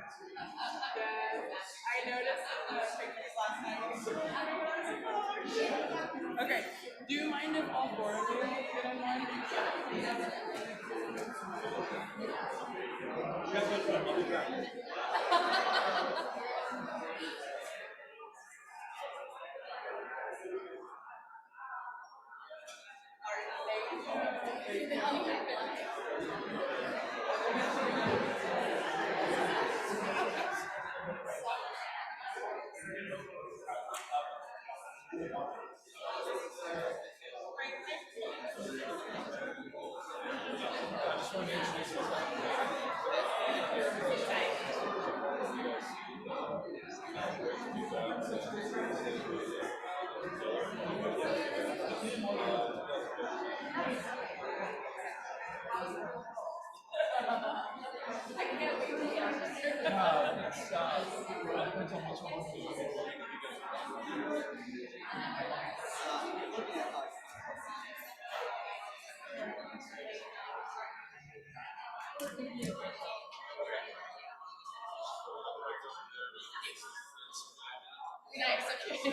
I noticed in the pictures last night. Okay. Do you mind if all four of you get in one? Nice. Okay.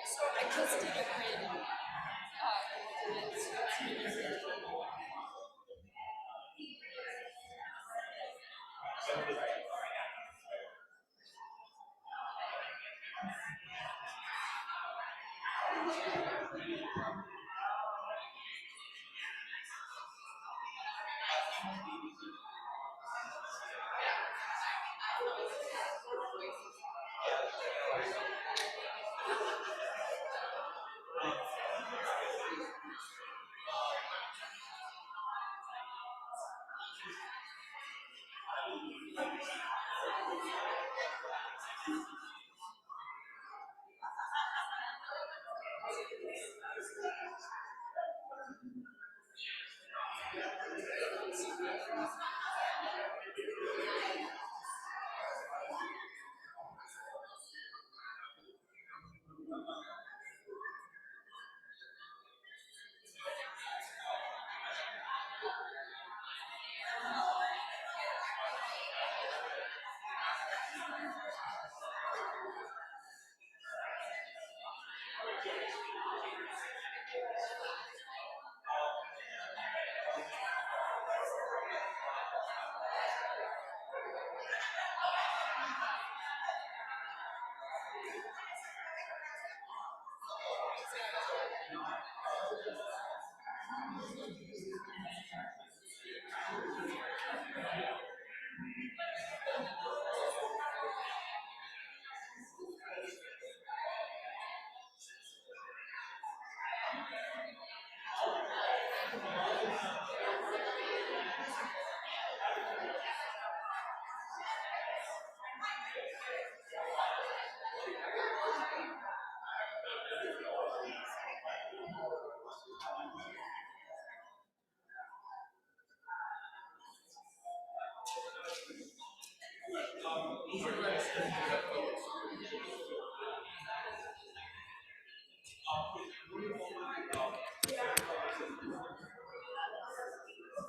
So I just did a grid.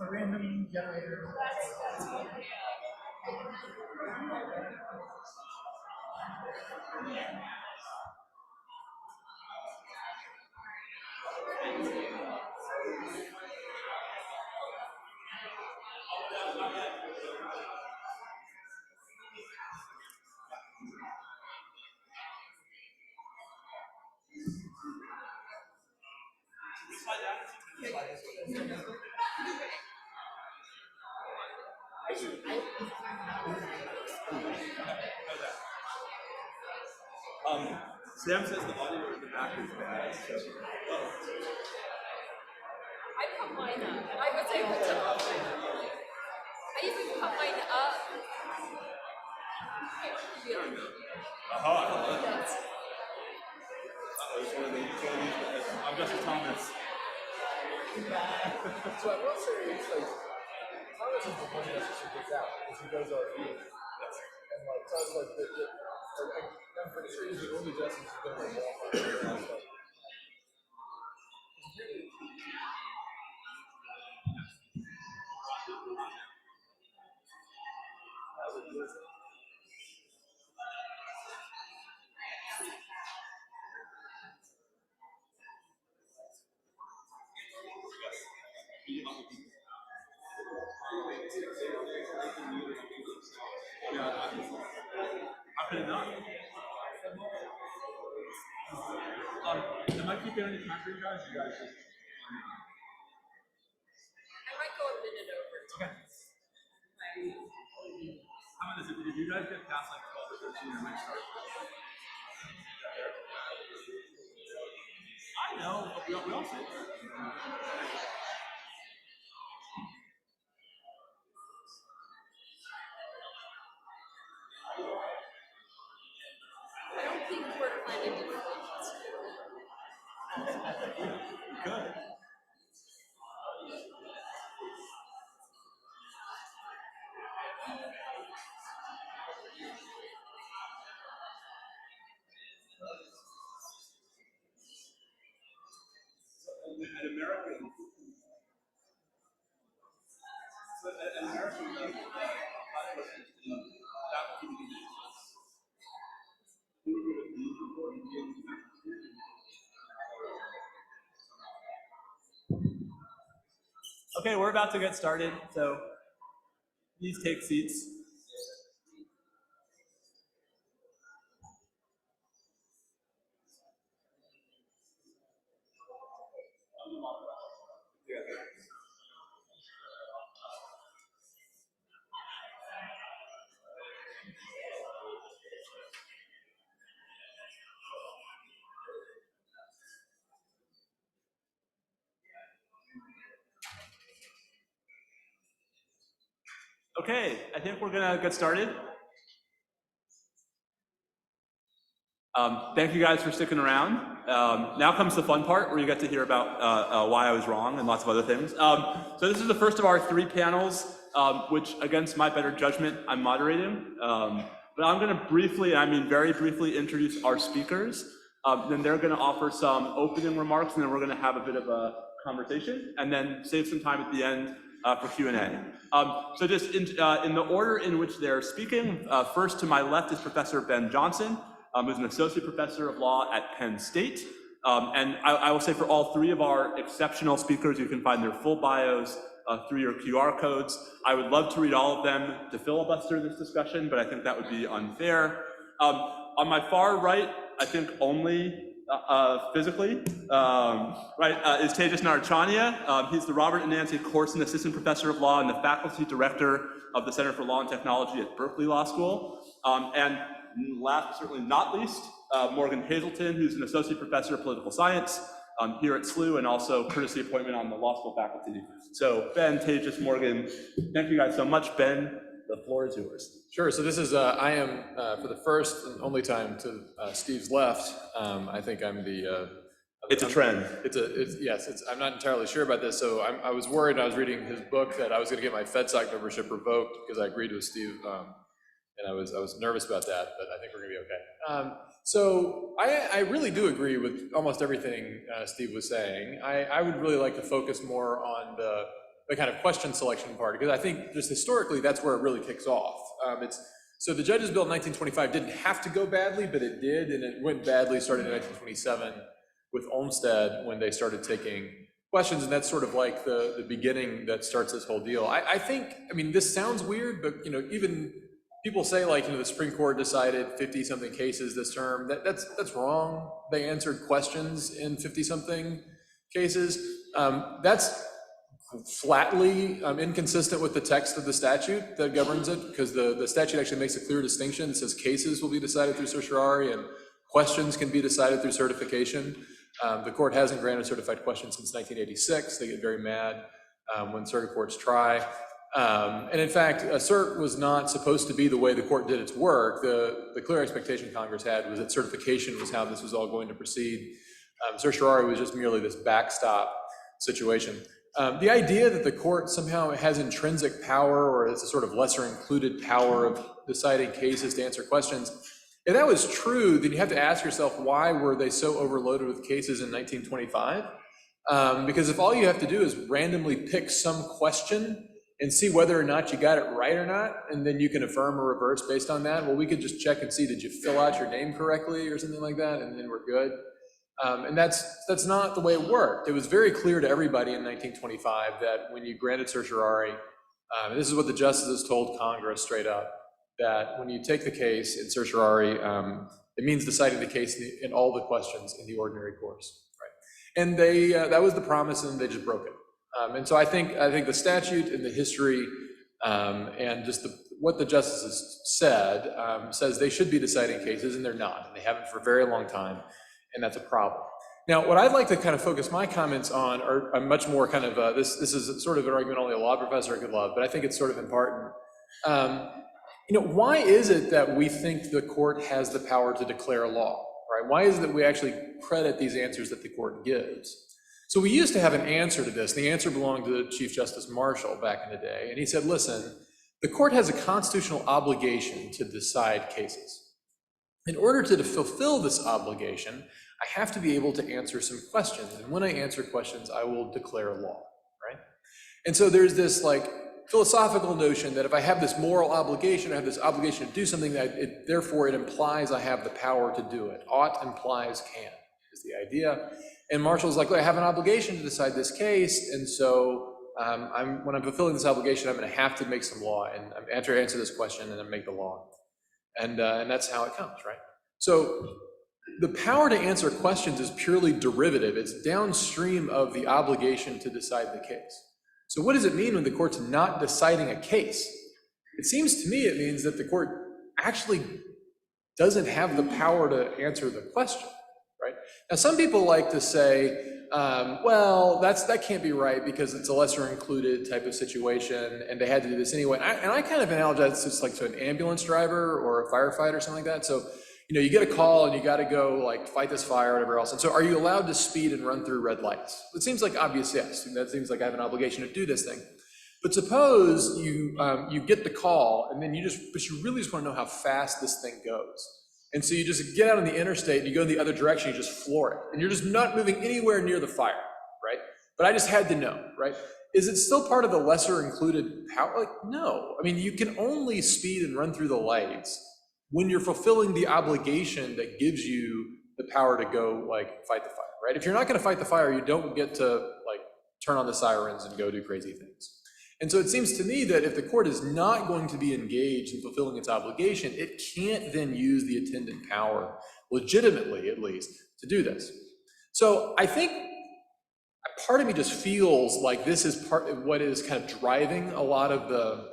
A random generator. Sam says the audio in the back is bad. So. I put mine up. I was able to. I even put mine up. Yes. I'm Justin Thomas. So I will say, it's like, Thomas is the one that actually gets out, because he goes our field. And like, so it's like, I'm pretty sure he's the only Justin who's been like, Walmart. How could it not? Am I keeping any time for you guys? You guys just. I might go a minute over. Okay. How about this? If you guys get past like 12 or 13, I might start. I know, but we all say it. I don't think we're planning to finish this. Good. An American. An American. Okay, we're about to get started, so please take seats. Okay, I think we're gonna get started. Thank you guys for sticking around. Now comes the fun part where you get to hear about why I was wrong and lots of other things. So this is the first of our 3 panels, which against my better judgment, I'm moderating. But I'm gonna briefly, I mean very briefly, introduce our speakers. Then they're gonna offer some opening remarks, and then we're gonna have a bit of a conversation, and then save some time at the end for Q&A. So just in the order in which they're speaking, first to my left is Professor Ben Johnson, who's an associate professor of law at Penn State. And I will say for all three of our exceptional speakers, you can find their full bios through your QR codes. I would love to read all of them to filibuster this discussion, but I think that would be unfair. On my far right, I think only physically, is Tejas Narachania. He's the Robert and Nancy Corson Assistant Professor of Law and the Faculty Director of the Center for Law and Technology at Berkeley Law School. And last but certainly not least, Morgan Hazelton, who's an Associate Professor of Political Science here at SLU, and also courtesy appointment on the law school faculty. So Ben, Tejas, Morgan, thank you guys so much. Ben, the floor is yours. Sure. So this is, I am, for the first and only time to Steve's left, I think I'm the... It's a trend. I'm not entirely sure about this. So I was worried when I was reading his book that I was going to get my FedSoc membership revoked because I agreed with Steve, and I was nervous about that, but I think we're going to be okay. So I really do agree with almost everything Steve was saying. I would really like to focus more on the kind of question selection part, because I think just historically that's where it really kicks off. So the Judges Bill in 1925 didn't have to go badly, but it did, and it went badly starting in 1927 with Olmsted when they started taking questions, and that's sort of like the beginning that starts this whole deal. I think, I mean, this sounds weird, but even people say, like, the Supreme Court decided 50-something cases this term. That's wrong. They answered questions in 50-something cases. That's flatly inconsistent with the text of the statute that governs it, because the statute actually makes a clear distinction. It says cases will be decided through certiorari and questions can be decided through certification. The court hasn't granted certified questions since 1986. They get very mad when circuit courts try. And in fact, a cert was not supposed to be the way the court did its work. The clear expectation Congress had was that certification was how this was all going to proceed. Certiorari was just merely this backstop situation. The idea that the court somehow has intrinsic power, or it's a sort of lesser included power of deciding cases to answer questions, if that was true, then you have to ask yourself, why were they so overloaded with cases in 1925? Because if all you have to do is randomly pick some question and see whether or not you got it right or not, and then you can affirm or reverse based on that, well, we could just check and see, did you fill out your name correctly or something like that, and then we're good. And that's not the way it worked. It was very clear to everybody in 1925 that when you granted certiorari, this is what the justices told Congress straight up, that when you take the case in certiorari, it means deciding the case in all the questions in the ordinary course, right? And they that was the promise, and they just broke it. And so I think the statute and the history and just what the justices said says they should be deciding cases, and they're not, and they haven't for a very long time, and that's a problem. Now, what I'd like to kind of focus my comments on are much more kind of this is sort of an argument only a law professor could love, but I think it's sort of important. Why is it that we think the court has the power to declare a law, right? Why is it that we actually credit these answers that the court gives? So we used to have an answer to this. The answer belonged to Chief Justice Marshall back in the day, and he said, listen, the court has a constitutional obligation to decide cases. In order to fulfill this obligation, I have to be able to answer some questions, and when I answer questions, I will declare a law, right? And so there's this like philosophical notion that if I have this moral obligation, I have this obligation to do something, that therefore it implies I have the power to do it. Ought implies can is the idea. And Marshall's like, I have an obligation to decide this case, and so when I'm fulfilling this obligation, I'm going to have to make some law, and I'm going to answer this question and then make the law. And that's how it comes, right? So the power to answer questions is purely derivative. It's downstream of the obligation to decide the case. So what does it mean when the court's not deciding a case? It seems to me it means that the court actually doesn't have the power to answer the question, right? Now, some people like to say, well, that can't be right because it's a lesser included type of situation, and they had to do this anyway. And I kind of analogize this like to an ambulance driver or a firefighter or something like that. So, you get a call and you got to go like fight this fire or whatever else. And so are you allowed to speed and run through red lights? It seems like obvious, yes. That seems like I have an obligation to do this thing. But suppose you get the call and then you really just want to know how fast this thing goes. And so you just get out on the interstate and you go in the other direction, you just floor it. And you're just not moving anywhere near the fire, right? But I just had to know, right? Is it still part of the lesser included power? Like, no. I mean, you can only speed and run through the lights when you're fulfilling the obligation that gives you the power to go like fight the fire. right? If you're not gonna fight the fire, you don't get to like turn on the sirens and go do crazy things. And so it seems to me that if the court is not going to be engaged in fulfilling its obligation, it can't then use the attendant power, legitimately at least, to do this. So I think part of me just feels like this is part of what is kind of driving a lot of the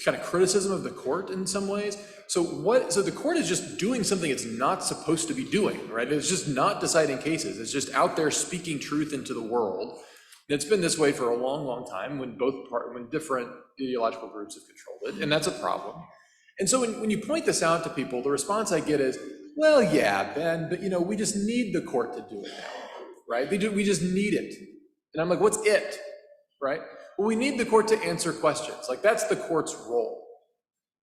kind of criticism of the court in some ways. So the court is just doing something it's not supposed to be doing, right? It's just not deciding cases. It's just out there speaking truth into the world. And it's been this way for a long, long time when different ideological groups have controlled it, and that's a problem. And so when you point this out to people, the response I get is, well, yeah, Ben, but we just need the court to do it now, right? We just need it. And I'm like, what's it, right? Well, we need the court to answer questions. Like, that's the court's role.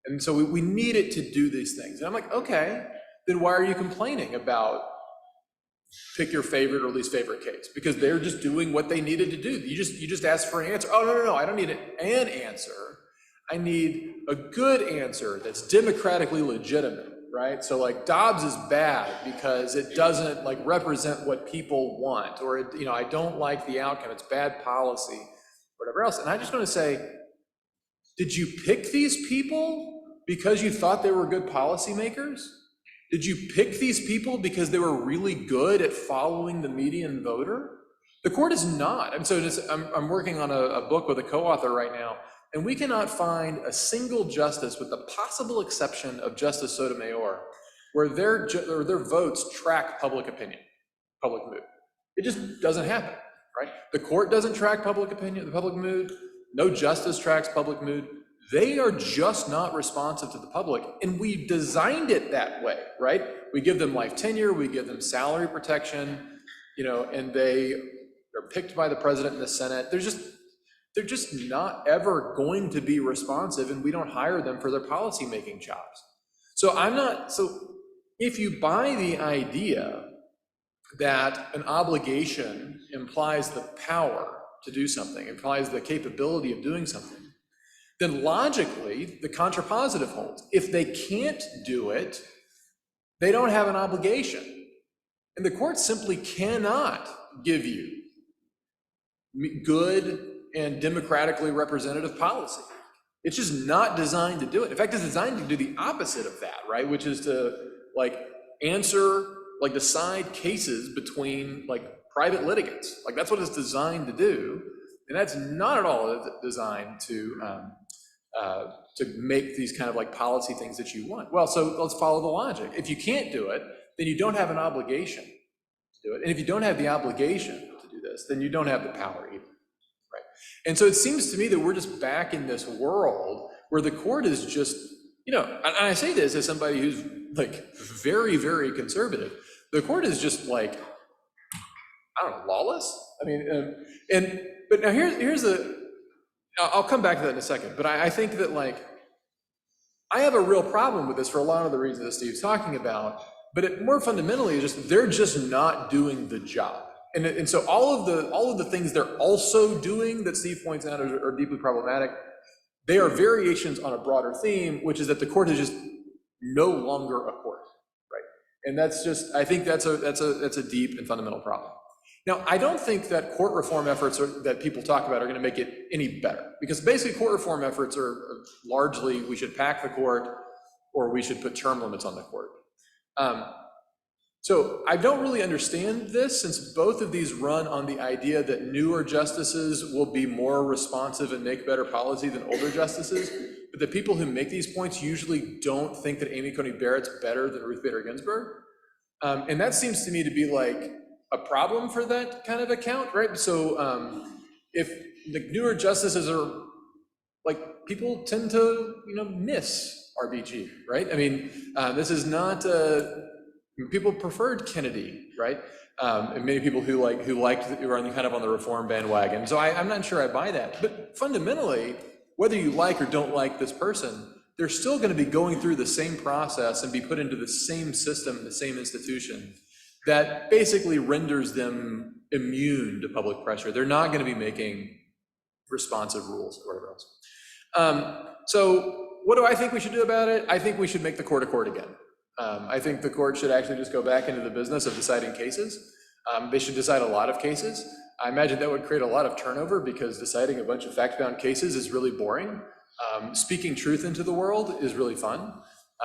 And so we need it to do these things. And I'm like, okay, then why are you complaining about pick your favorite or least favorite case? Because they're just doing what they needed to do. You just asked for an answer. Oh, no, I don't need an answer. I need a good answer that's democratically legitimate, right? So like Dobbs is bad because it doesn't like represent what people want, or I don't like the outcome. It's bad policy, whatever else. And I just want to say, did you pick these people because you thought they were good policymakers? Did you pick these people because they were really good at following the median voter? The court is not. And so I'm working on a book with a co-author right now, and we cannot find a single justice, with the possible exception of Justice Sotomayor, where their votes track public opinion, public mood. It just doesn't happen, right? The court doesn't track public opinion, the public mood. No justice tracks public mood. They are just not responsive to the public, and we designed it that way, right? We give them life tenure, we give them salary protection, and they are picked by the president and the Senate. They're just not ever going to be responsive, and we don't hire them for their policymaking jobs. So if you buy the idea that an obligation implies the power to do something, implies the capability of doing something, then logically, the contrapositive holds. If they can't do it, they don't have an obligation. And the court simply cannot give you good and democratically representative policy. It's just not designed to do it. In fact, it's designed to do the opposite of that, right? Which is to decide cases between private litigants. That's what it's designed to do. And that's not at all designed to make these kind of policy things that you want. Well, so let's follow the logic. If you can't do it, then you don't have an obligation to do it. And if you don't have the obligation to do this, then you don't have the power either, right? And so it seems to me that we're just back in this world where the court is just, and I say this as somebody who's very, very conservative. The court is just lawless. But now here's I'll come back to that in a second, but I think that I have a real problem with this for a lot of the reasons that Steve's talking about, but more fundamentally, they're just not doing the job. And so all of the things they're also doing that Steve points out are deeply problematic. They are variations on a broader theme, which is that the court is just no longer a court, right? And I think that's a deep and fundamental problem. Now, I don't think that court reform efforts that people talk about are going to make it any better, because basically court reform efforts are largely, we should pack the court or we should put term limits on the court. So I don't really understand this, since both of these run on the idea that newer justices will be more responsive and make better policy than older justices. But the people who make these points usually don't think that Amy Coney Barrett's better than Ruth Bader Ginsburg. And that seems to me to be a problem for that kind of account, right? So if the newer justices are people tend to miss RBG, right? This is not people preferred Kennedy, right? And many people who are kind of on the reform bandwagon. So I'm not sure I buy that. But fundamentally, whether you like or don't like this person, they're still going to be going through the same process and be put into the same system, the same institution, that basically renders them immune to public pressure. They're not going to be making responsive rules or whatever else. So what do I think we should do about it? I think we should make the court a court again. I think the court should actually just go back into the business of deciding cases. They should decide a lot of cases. I imagine that would create a lot of turnover because deciding a bunch of fact-bound cases is really boring. Speaking truth into the world is really fun,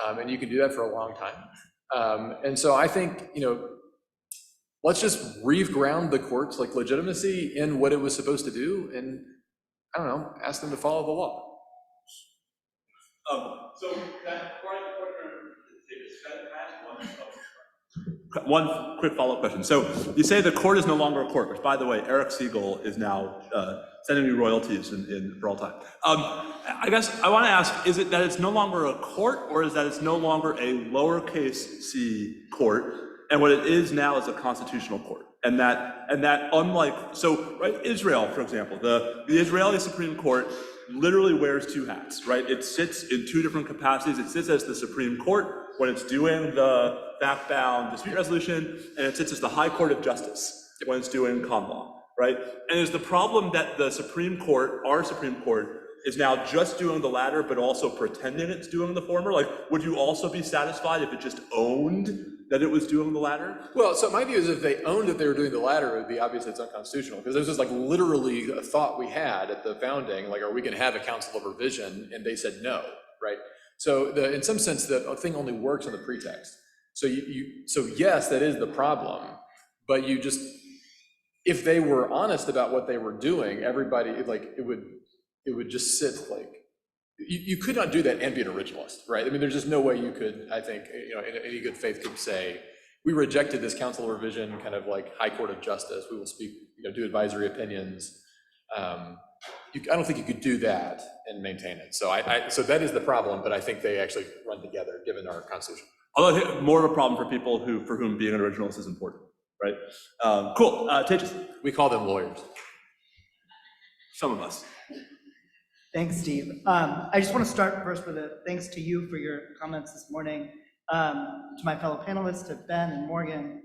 and you can do that for a long time. And so I think, let's just reground the court's legitimacy in what it was supposed to do, and I don't know, ask them to follow the law. So that one quick follow-up question. So you say the court is no longer a court, which, by the way, Eric Siegel is now sending me royalties for all time. I guess I want to ask, is it that it's no longer a court, or is that it's no longer a lowercase c court, and what it is now is a constitutional court? And that unlike, so, right, Israel, for example, the Israeli Supreme Court literally wears two hats, right? It sits in two different capacities. It sits as the Supreme Court when it's doing the fact-bound dispute resolution, and it sits as the High Court of Justice when it's doing common law, right? And is the problem that the Supreme Court, our Supreme Court, is now just doing the latter, but also pretending it's doing the former? Like, would you also be satisfied if it just owned that it was doing the latter? Well, so my view is if they owned that they were doing the latter, it would be obvious it's unconstitutional, because there's just literally a thought we had at the founding, are we going to have a council of revision? And they said no, right? So in some sense, the thing only works on the pretext. So so yes, that is the problem, but if they were honest about what they were doing, everybody, it would just sit you could not do that and be an originalist, right? I mean, there's just no way you could, I think, in any good faith could say, we rejected this council of revision, kind of High Court of Justice, we will speak, do advisory opinions. I don't think you could do that and maintain it. So so that is the problem, but I think they actually run together given our constitution. Although I think more of a problem for people for whom being an originalist is important, right? Cool, Tejas. We call them lawyers. Some of us. Thanks, Steve. I just want to start first with a thanks to you for your comments this morning, to my fellow panelists, to Ben and Morgan,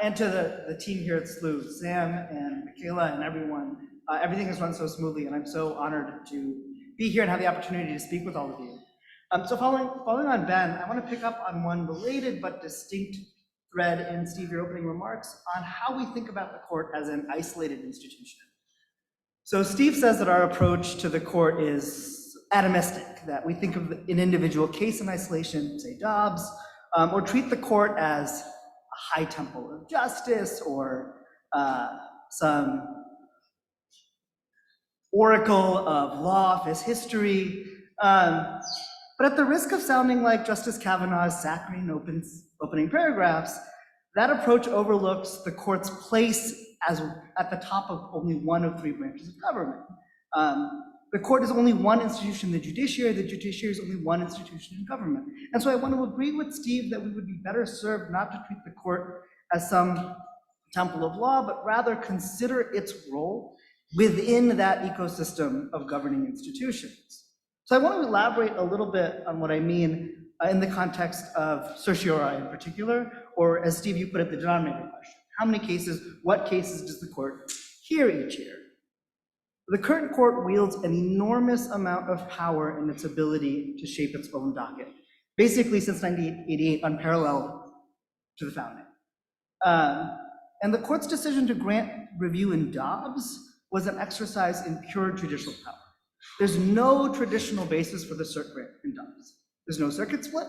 and to the team here at SLU, Sam and Michaela and everyone. Everything has run so smoothly, and I'm so honored to be here and have the opportunity to speak with all of you. So following on Ben, I want to pick up on one related but distinct thread in, Steve, your opening remarks on how we think about the court as an isolated institution. So Steve says that our approach to the court is atomistic, that we think of an individual case in isolation, say Dobbs, or treat the court as a high temple of justice or some oracle of law office history. But at the risk of sounding like Justice Kavanaugh's saccharine opening paragraphs, that approach overlooks the court's place as at the top of only one of three branches of government. The court is only one institution, the judiciary is only one institution in government. And so I want to agree with Steve that we would be better served not to treat the court as some temple of law, but rather consider its role within that ecosystem of governing institutions. So I want to elaborate a little bit on what I mean in the context of certiorari in particular, or as Steve, you put it, the denominator question. How many cases, what cases does the court hear each year? The current court wields an enormous amount of power in its ability to shape its own docket, basically since 1988, unparalleled to the founding. And the court's decision to grant review in Dobbs was an exercise in pure judicial power. There's no traditional basis for the cert grant in Dobbs. There's no circuit split.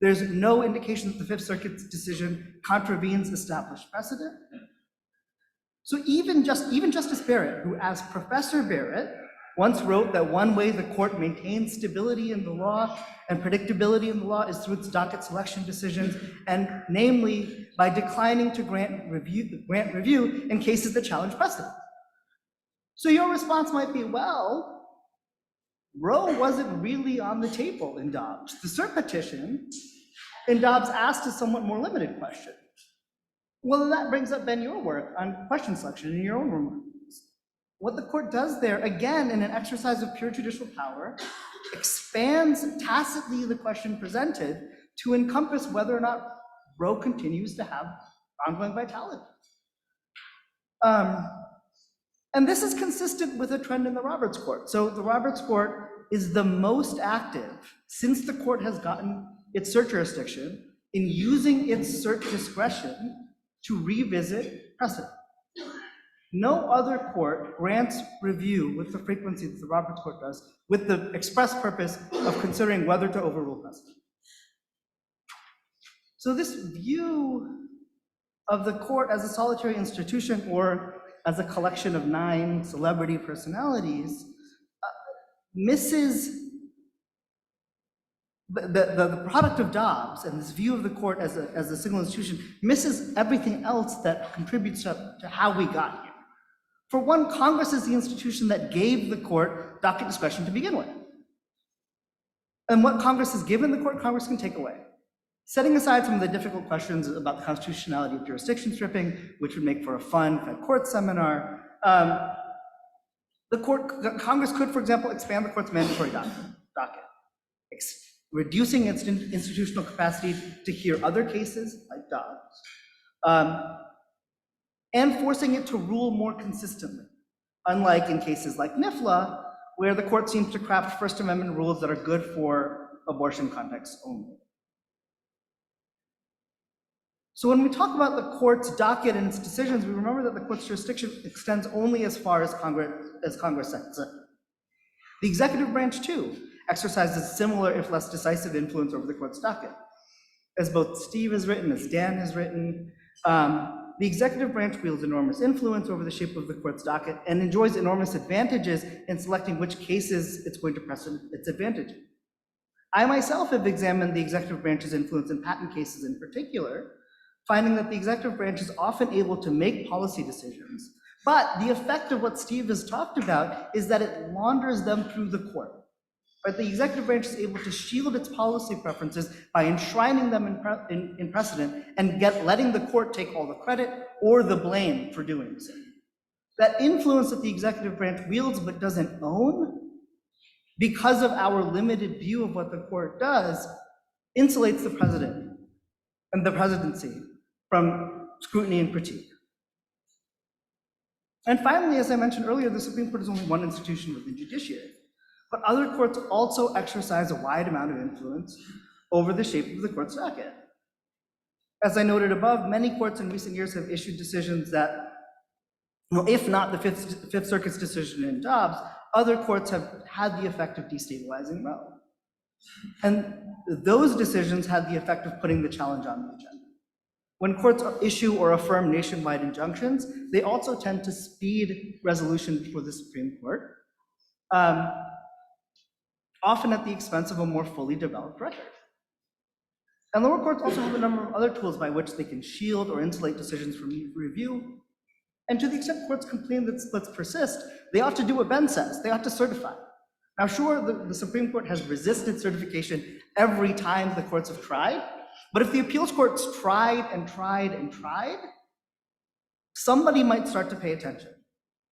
There's no indication that the Fifth Circuit's decision contravenes established precedent. So even Justice Barrett, who, as Professor Barrett, once wrote that one way the court maintains stability in the law and predictability in the law is through its docket selection decisions, and namely by declining to grant review in cases that challenge precedent. So your response might be, well, Roe wasn't really on the table in Dobbs. The cert petition in Dobbs asked a somewhat more limited question. Well, that brings up, Ben, your work on question selection in your own remarks. What the court does there, again, in an exercise of pure judicial power, expands tacitly the question presented to encompass whether or not Roe continues to have ongoing vitality. And this is consistent with a trend in the Roberts Court. So the Roberts Court is the most active since the court has gotten its cert jurisdiction in using its cert discretion to revisit precedent. No other court grants review with the frequency that the Roberts Court does, with the express purpose of considering whether to overrule precedent. So this view of the court as a solitary institution or as a collection of 9 celebrity personalities misses the product of Dobbs, and this view of the court as a single institution misses everything else that contributes to how we got here. For one, Congress is the institution that gave the court docket discretion to begin with. And what Congress has given the court, Congress can take away. Setting aside some of the difficult questions about the constitutionality of jurisdiction stripping, which would make for a fun Fed court seminar, Congress could, for example, expand the court's mandatory docket, reducing its institutional capacity to hear other cases like Dobbs, and forcing it to rule more consistently, unlike in cases like NIFLA, where the court seems to craft First Amendment rules that are good for abortion contexts only. So when we talk about the court's docket and its decisions, we remember that the court's jurisdiction extends only as far as Congress sets it. The executive branch, too, exercises similar, if less decisive, influence over the court's docket. As both Steve has written, as Dan has written, the executive branch wields enormous influence over the shape of the court's docket and enjoys enormous advantages in selecting which cases it's going to press its advantage in. I myself have examined the executive branch's influence in patent cases in particular, finding that the executive branch is often able to make policy decisions, but the effect of what Steve has talked about is that it launders them through the court. Right? The executive branch is able to shield its policy preferences by enshrining them in precedent and letting the court take all the credit or the blame for doing so. That influence that the executive branch wields but doesn't own, because of our limited view of what the court does, insulates the president and the presidency from scrutiny and critique. And finally, as I mentioned earlier, the Supreme Court is only one institution within the judiciary, but other courts also exercise a wide amount of influence over the shape of the court's docket. As I noted above, many courts in recent years have issued decisions that, if not the Fifth Circuit's decision in Dobbs, other courts have had the effect of destabilizing Roe. And those decisions had the effect of putting the challenge on the agenda. When courts issue or affirm nationwide injunctions, they also tend to speed resolution before the Supreme Court, often at the expense of a more fully developed record. And lower courts also have a number of other tools by which they can shield or insulate decisions from review. And to the extent courts complain that splits persist, they ought to do what Ben says, they ought to certify. Now, sure, the Supreme Court has resisted certification every time the courts have tried, but if the appeals courts tried and tried and tried, somebody might start to pay attention.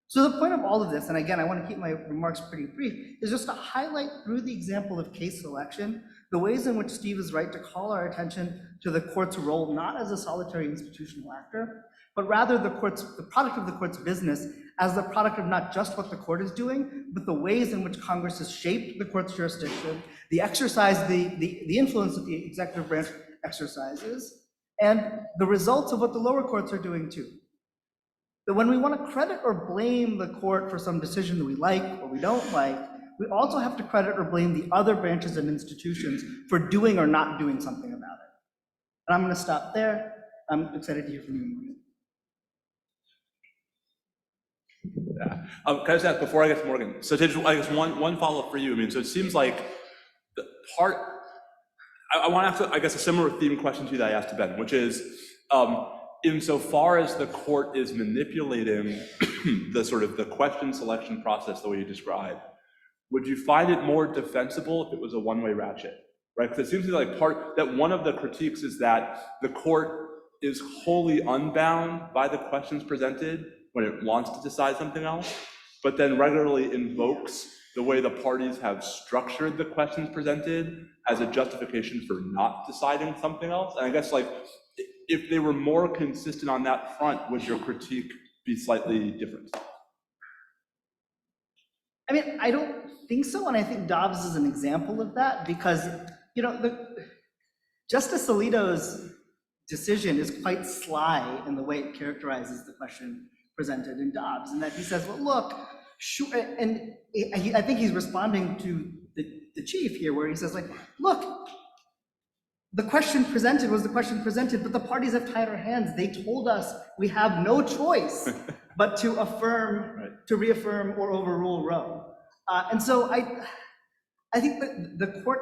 So the point of all of this, and again, I want to keep my remarks pretty brief, is just to highlight through the example of case selection, the ways in which Steve is right to call our attention to the court's role, not as a solitary institutional actor, but rather the product of the court's business as the product of not just what the court is doing, but the ways in which Congress has shaped the court's jurisdiction, the influence that the executive branch exercises, and the results of what the lower courts are doing too. That when we want to credit or blame the court for some decision that we like or we don't like, we also have to credit or blame the other branches and institutions for doing or not doing something about it. And I'm going to stop there. I'm excited to hear from you, Morgan. Yeah. Can I just ask before I get to Morgan? So Tej, I guess one follow-up for you. I mean, so it seems like the part, I want to ask, I guess, a similar theme question to you that I asked to Ben, which is, insofar as the court is manipulating the question selection process the way you described, would you find it more defensible if it was a one-way ratchet, right? Because it seems to be like that one of the critiques is that the court is wholly unbound by the questions presented when it wants to decide something else, but then regularly invokes the way the parties have structured the questions presented as a justification for not deciding something else. And I guess, like, if they were more consistent on that front, would your critique be slightly different? I mean, I don't think so, and I think Dobbs is an example of that because, Justice Alito's decision is quite sly in the way it characterizes the question presented in Dobbs, and that he says, well, look, sure, and I think he's responding to the chief here, where he says, like, look, the question presented was the question presented, but the parties have tied our hands. They told us we have no choice but to affirm, to reaffirm or overrule Roe. And so I think that the court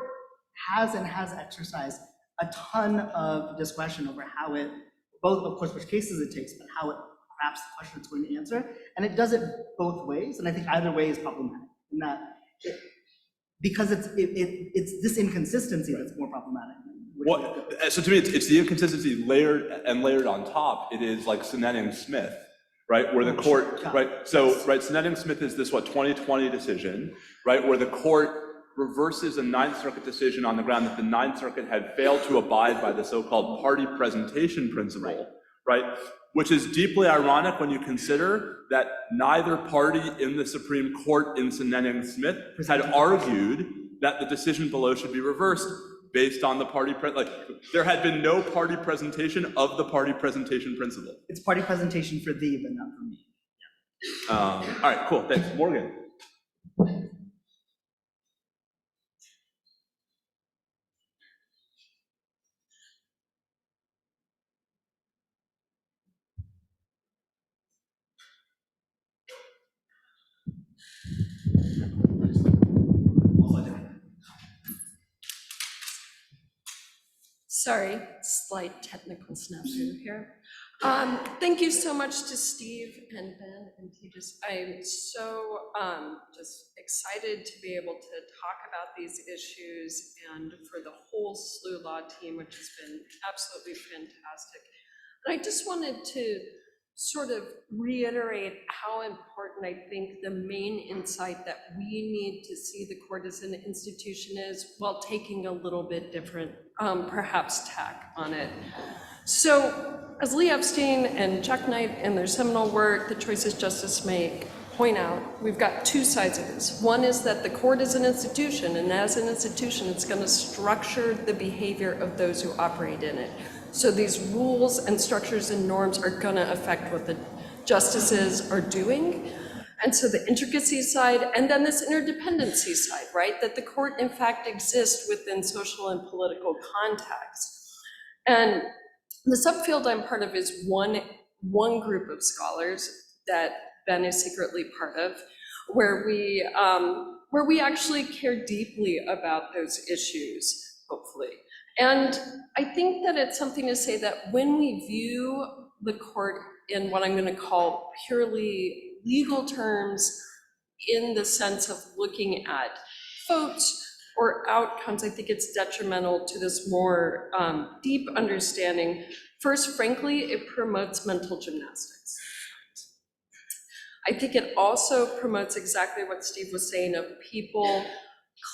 has exercised a ton of discretion over how it, both of course which cases it takes, but how it crafts the question it's going to answer. And it does it both ways, and I think either way is problematic. In that, because it's this inconsistency that's more problematic. So to me, it's the inconsistency layered on top. It is like Sinetting-Smith, right, where the court, right, so, right, Sinetting-Smith is this, 2020 decision, right, where the court reverses a Ninth Circuit decision on the ground that the Ninth Circuit had failed to abide by the so-called party presentation principle, right, which is deeply ironic when you consider that neither party in the Supreme Court in Sinetting-Smith had argued that the decision below should be reversed based on the party, there had been no party presentation of the party presentation principle. It's party presentation for thee, but not for me. All right, cool, thanks. Morgan. Sorry, slight technical snafu here. Thank you so much to Steve and Ben and Tejas. I'm so just excited to be able to talk about these issues, and for the whole SLU law team, which has been absolutely fantastic. And I just wanted to sort of reiterate how important I think the main insight that we need to see the court as an institution is, while taking a little bit different, perhaps, tack on it. So, as Lee Epstein and Jack Knight in their seminal work, The Choices Justice Make, point out, we've got two sides of this. One is that the court is an institution, and as an institution, it's going to structure the behavior of those who operate in it. So these rules and structures and norms are going to affect what the justices are doing. And so the intricacies side, and then this interdependency side, right? That the court, in fact, exists within social and political contexts. And the subfield I'm part of is one group of scholars that Ben is secretly part of, where we actually care deeply about those issues, hopefully. And I think that it's something to say that when we view the court in what I'm going to call purely legal terms, in the sense of looking at votes or outcomes, I think it's detrimental to this more deep understanding. First, frankly, it promotes mental gymnastics. I think it also promotes exactly what Steve was saying of people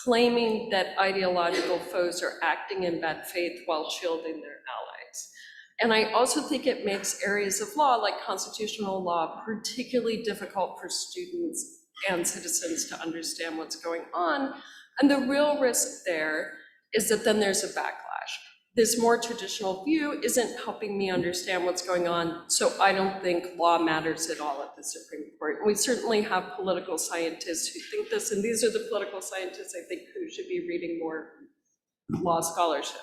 claiming that ideological foes are acting in bad faith while shielding their allies. And I also think it makes areas of law, like constitutional law, particularly difficult for students and citizens to understand what's going on. And the real risk there is that then there's a backlash. This more traditional view isn't helping me understand what's going on, so I don't think law matters at all at the Supreme Court. And we certainly have political scientists who think this, and these are the political scientists I think who should be reading more law scholarship.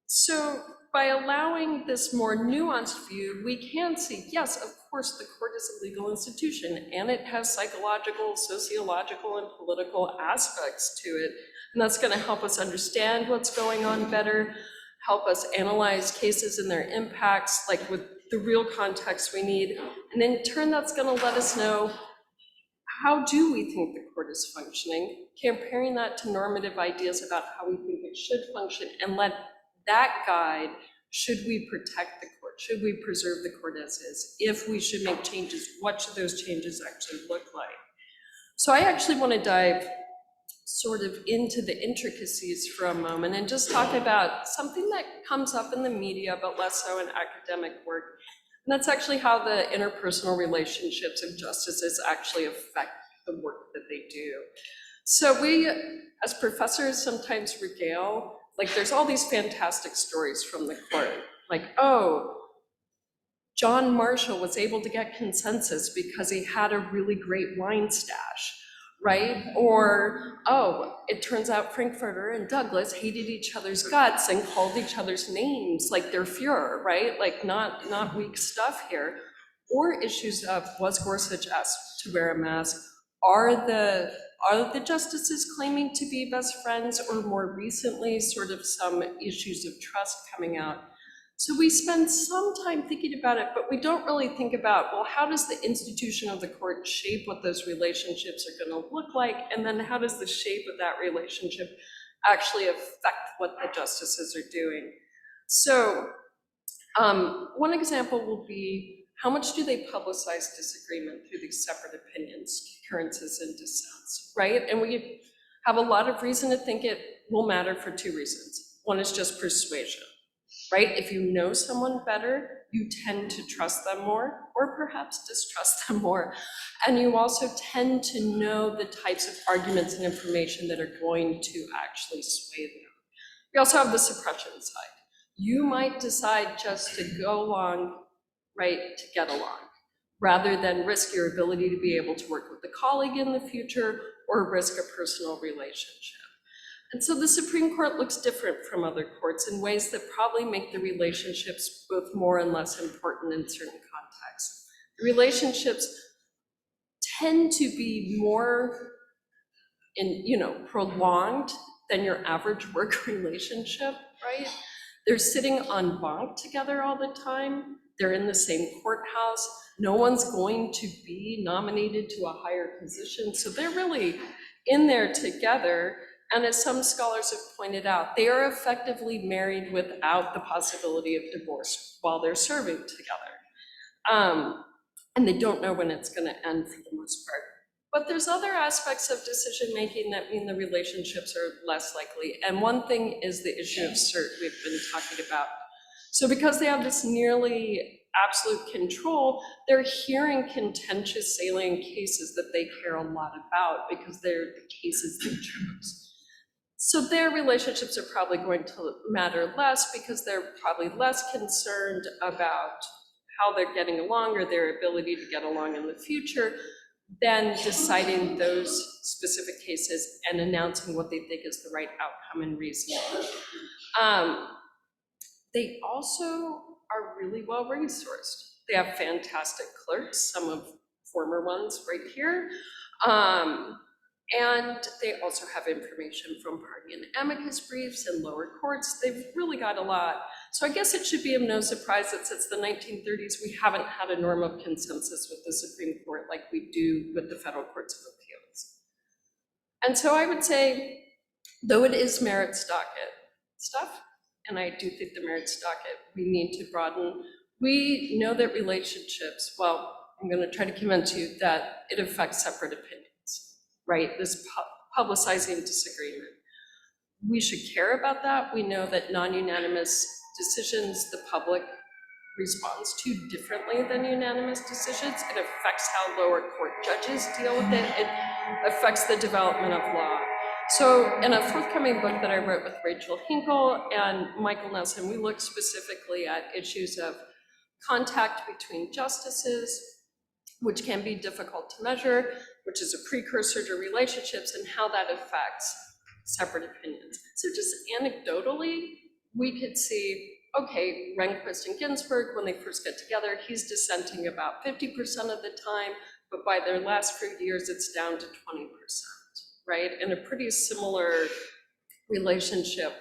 So by allowing this more nuanced view, we can see, yes, of course, the court is a legal institution, and it has psychological, sociological, and political aspects to it. And that's going to help us understand what's going on better, help us analyze cases and their impacts, like with the real context we need. And in turn, that's going to let us know, how do we think the court is functioning, comparing that to normative ideas about how we think it should function, and let that guide, should we protect the court, should we preserve the court as is, if we should make changes, what should those changes actually look like? So I actually want to dive sort of into the intricacies for a moment and just talk about something that comes up in the media, but less so in academic work. And that's actually how the interpersonal relationships of justices actually affect the work that they do. So we, as professors, sometimes regale, like there's all these fantastic stories from the court, like, oh, John Marshall was able to get consensus because he had a really great wine stash, right? Or, oh, it turns out Frankfurter and Douglas hated each other's guts and called each other's names like their Fuhrer, right? Like not weak stuff here. Or issues of, was Gorsuch asked to wear a mask? Are the justices claiming to be best friends, or more recently, sort of some issues of trust coming out? So we spend some time thinking about it, but we don't really think about, well, how does the institution of the court shape what those relationships are going to look like? And then how does the shape of that relationship actually affect what the justices are doing? So one example will be, how much do they publicize disagreement through these separate opinions, concurrences, and dissents, right? And we have a lot of reason to think it will matter for two reasons. One is just persuasion, right? If you know someone better, you tend to trust them more, or perhaps distrust them more. And you also tend to know the types of arguments and information that are going to actually sway them. We also have the suppression side. You might decide just to go along, right, to get along, rather than risk your ability to be able to work with a colleague in the future or risk a personal relationship. And so the Supreme Court looks different from other courts in ways that probably make the relationships both more and less important in certain contexts. The relationships tend to be more prolonged than your average work relationship, right? They're sitting en banc together all the time. They're in the same courthouse. No one's going to be nominated to a higher position. So they're really in there together. And as some scholars have pointed out, they are effectively married without the possibility of divorce while they're serving together. And they don't know when it's going to end for the most part. But there's other aspects of decision-making that mean the relationships are less likely. And one thing is the issue of cert we've been talking about. So because they have this nearly absolute control, they're hearing contentious salient cases that they care a lot about because they're the cases they chose. So their relationships are probably going to matter less because they're probably less concerned about how they're getting along or their ability to get along in the future than deciding those specific cases and announcing what they think is the right outcome and reason. They also are really well resourced. They have fantastic clerks, some of former ones right here. And they also have information from party and amicus briefs and lower courts. They've really got a lot. So I guess it should be of no surprise that since the 1930s, we haven't had a norm of consensus with the Supreme Court like we do with the federal courts of appeals. And so I would say, though it is merits docket stuff, and I do think the merits docket we need to broaden, we know that relationships, well, I'm going to try to convince you that it affects separate opinions. Right, this publicizing disagreement. We should care about that. We know that non-unanimous decisions, the public responds to differently than unanimous decisions. It affects how lower court judges deal with it. It affects the development of law. So in a forthcoming book that I wrote with Rachel Hinkle and Michael Nelson, we looked specifically at issues of contact between justices, which can be difficult to measure, which is a precursor to relationships, and how that affects separate opinions. So just anecdotally, we could see, okay, Rehnquist and Ginsburg, when they first get together, he's dissenting about 50% of the time, but by their last few years, it's down to 20%, right? And a pretty similar relationship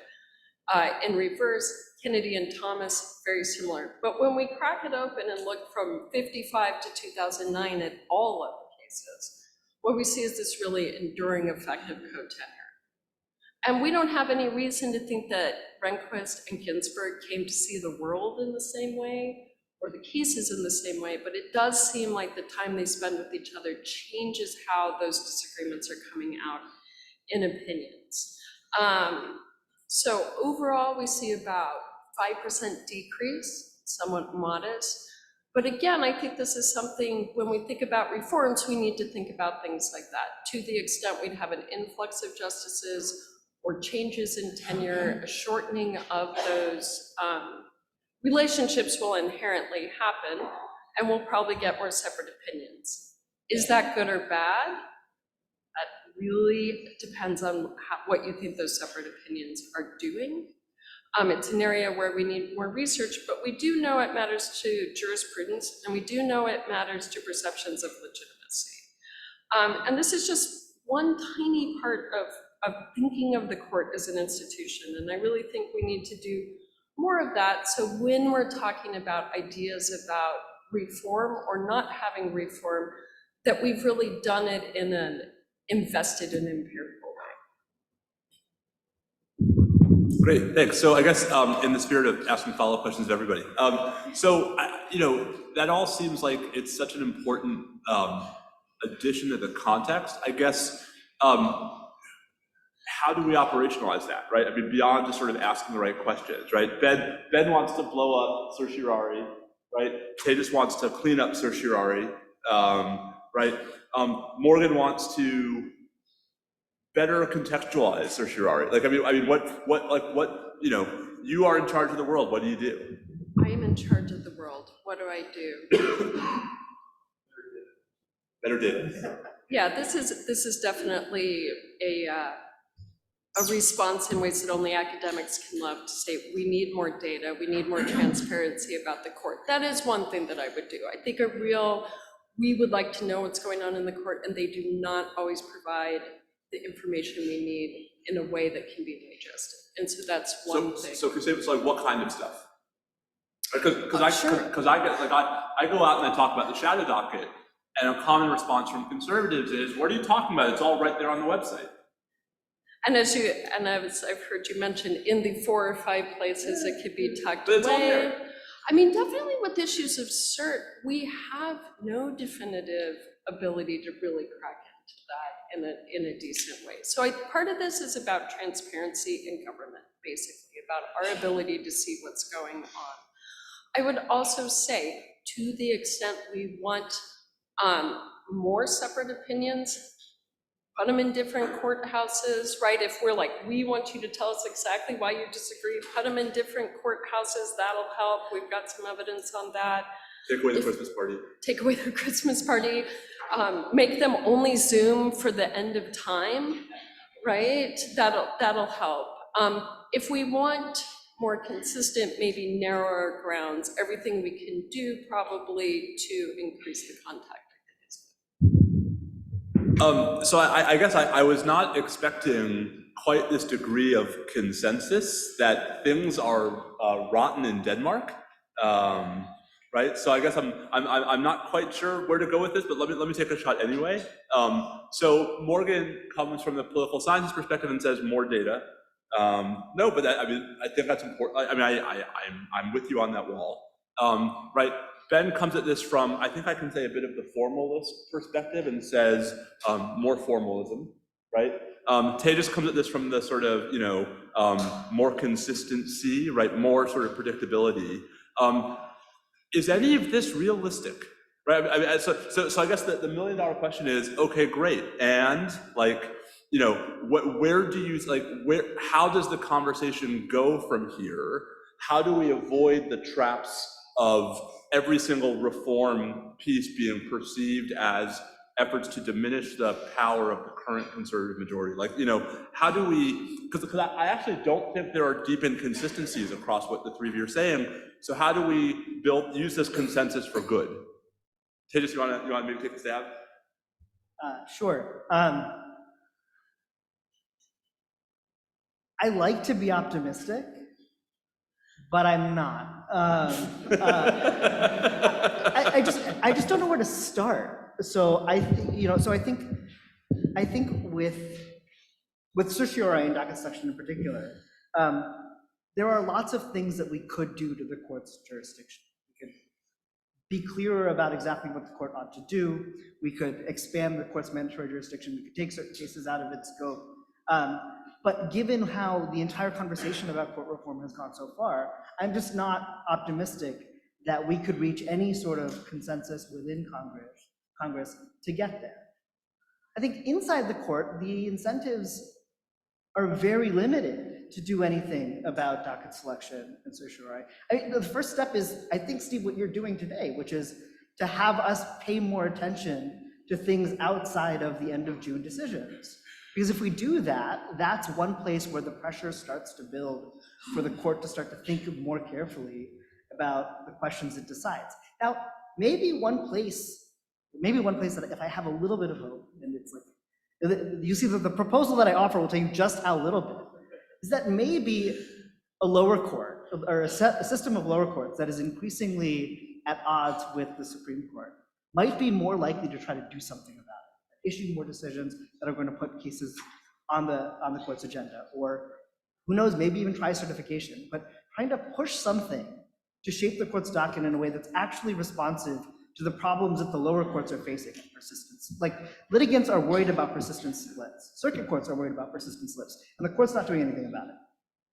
in reverse. Kennedy and Thomas, very similar. But when we crack it open and look from 55 to 2009 at all of the cases, what we see is this really enduring effect of co-tenure. And we don't have any reason to think that Rehnquist and Ginsburg came to see the world in the same way or the cases in the same way, but it does seem like the time they spend with each other changes how those disagreements are coming out in opinions. So overall, we see about 5% decrease, somewhat modest. But again, I think this is something, when we think about reforms, we need to think about things like that. To the extent we'd have an influx of justices or changes in tenure, a shortening of those relationships will inherently happen, and we'll probably get more separate opinions. Is that good or bad? That really depends on what you think those separate opinions are doing. It's an area where we need more research, but we do know it matters to jurisprudence, and we do know it matters to perceptions of legitimacy. And this is just one tiny part of thinking of the court as an institution, and I really think we need to do more of that. So when we're talking about ideas about reform or not having reform, that we've really done it in an invested and empirical way. Great, thanks. So I guess in the spirit of asking follow-up questions of everybody, that all seems like it's such an important addition to the context. I guess, how do we operationalize that, right? I mean, beyond just sort of asking the right questions, right? Ben wants to blow up certiorari, right? Tejas wants to clean up certiorari, right? Morgan wants to better contextualize certiorari. Like, I mean, what, you are in charge of the world. What do you do? I am in charge of the world. What do I do? Better data. Yeah, this is definitely a response in ways that only academics can love, to say we need more data, we need more transparency about the court. That is one thing that I would do. I think we would like to know what's going on in the court, and they do not always provide the information we need in a way that can be digested. And so that's one thing. So can you say, it's like, what kind of stuff? Because Sure. I go out and I talk about the shadow docket, and a common response from conservatives is, what are you talking about? It's all right there on the website. And I've heard you mention in the 4 or 5 places it could be tucked But it's all away. there. I mean, definitely with issues of cert, we have no definitive ability to really crack into that in a decent way. So part of this is about transparency in government, basically, about our ability to see what's going on. I would also say, to the extent we want more separate opinions, put them in different courthouses, right? If we're like, we want you to tell us exactly why you disagree, put them in different courthouses, that'll help. We've got some evidence on that. Take away the Christmas party. Take away the Christmas party. Make them only Zoom for the end of time, right? That'll help. If we want more consistent, maybe narrower grounds, everything we can do probably to increase the contact. So I guess I was not expecting quite this degree of consensus that things are rotten in Denmark, right? So I guess I'm not quite sure where to go with this, but let me take a shot anyway. So Morgan comes from the political sciences perspective and says more data. No, but I think that's important. I'm with you on that wall, right? Ben comes at this from, I think I can say, a bit of the formalist perspective and says more formalism, right? Tejas comes at this from the sort of, more consistency, right? More sort of predictability. Is any of this realistic, right? So I guess the $1 million question is, okay, great. And where do you, how does the conversation go from here? How do we avoid the traps of every single reform piece being perceived as efforts to diminish the power of the current conservative majority? How do we, because I actually don't think there are deep inconsistencies across what the three of you are saying. So how do we use this consensus for good? Tejas, you want to maybe take a stab? Sure. I like to be optimistic, but I'm not. I just don't know where to start. So I think with certiorari and docket section in particular, there are lots of things that we could do to the court's jurisdiction. We could be clearer about exactly what the court ought to do. We could expand the court's mandatory jurisdiction. We could take certain cases out of its scope. But given how the entire conversation about court reform has gone so far, I'm just not optimistic that we could reach any sort of consensus within Congress to get there. I think inside the court, the incentives are very limited to do anything about docket selection and certiorari. I mean, the first step is, I think, Steve, what you're doing today, which is to have us pay more attention to things outside of the end of June decisions. Because if we do that, that's one place where the pressure starts to build for the court to start to think more carefully about the questions it decides. Now, maybe one place that if I have a little bit of hope, and it's like, you see that the proposal that I offer will tell you just how little bit, is that maybe a lower court, or a system of lower courts that is increasingly at odds with the Supreme Court might be more likely to try to do something about it, issue more decisions that are going to put cases on the court's agenda, or who knows, maybe even try certification, but trying to push something to shape the court's docket in a way that's actually responsive to the problems that the lower courts are facing, persistence. Like, litigants are worried about persistent slips. Circuit courts are worried about persistent slips, and the court's not doing anything about it.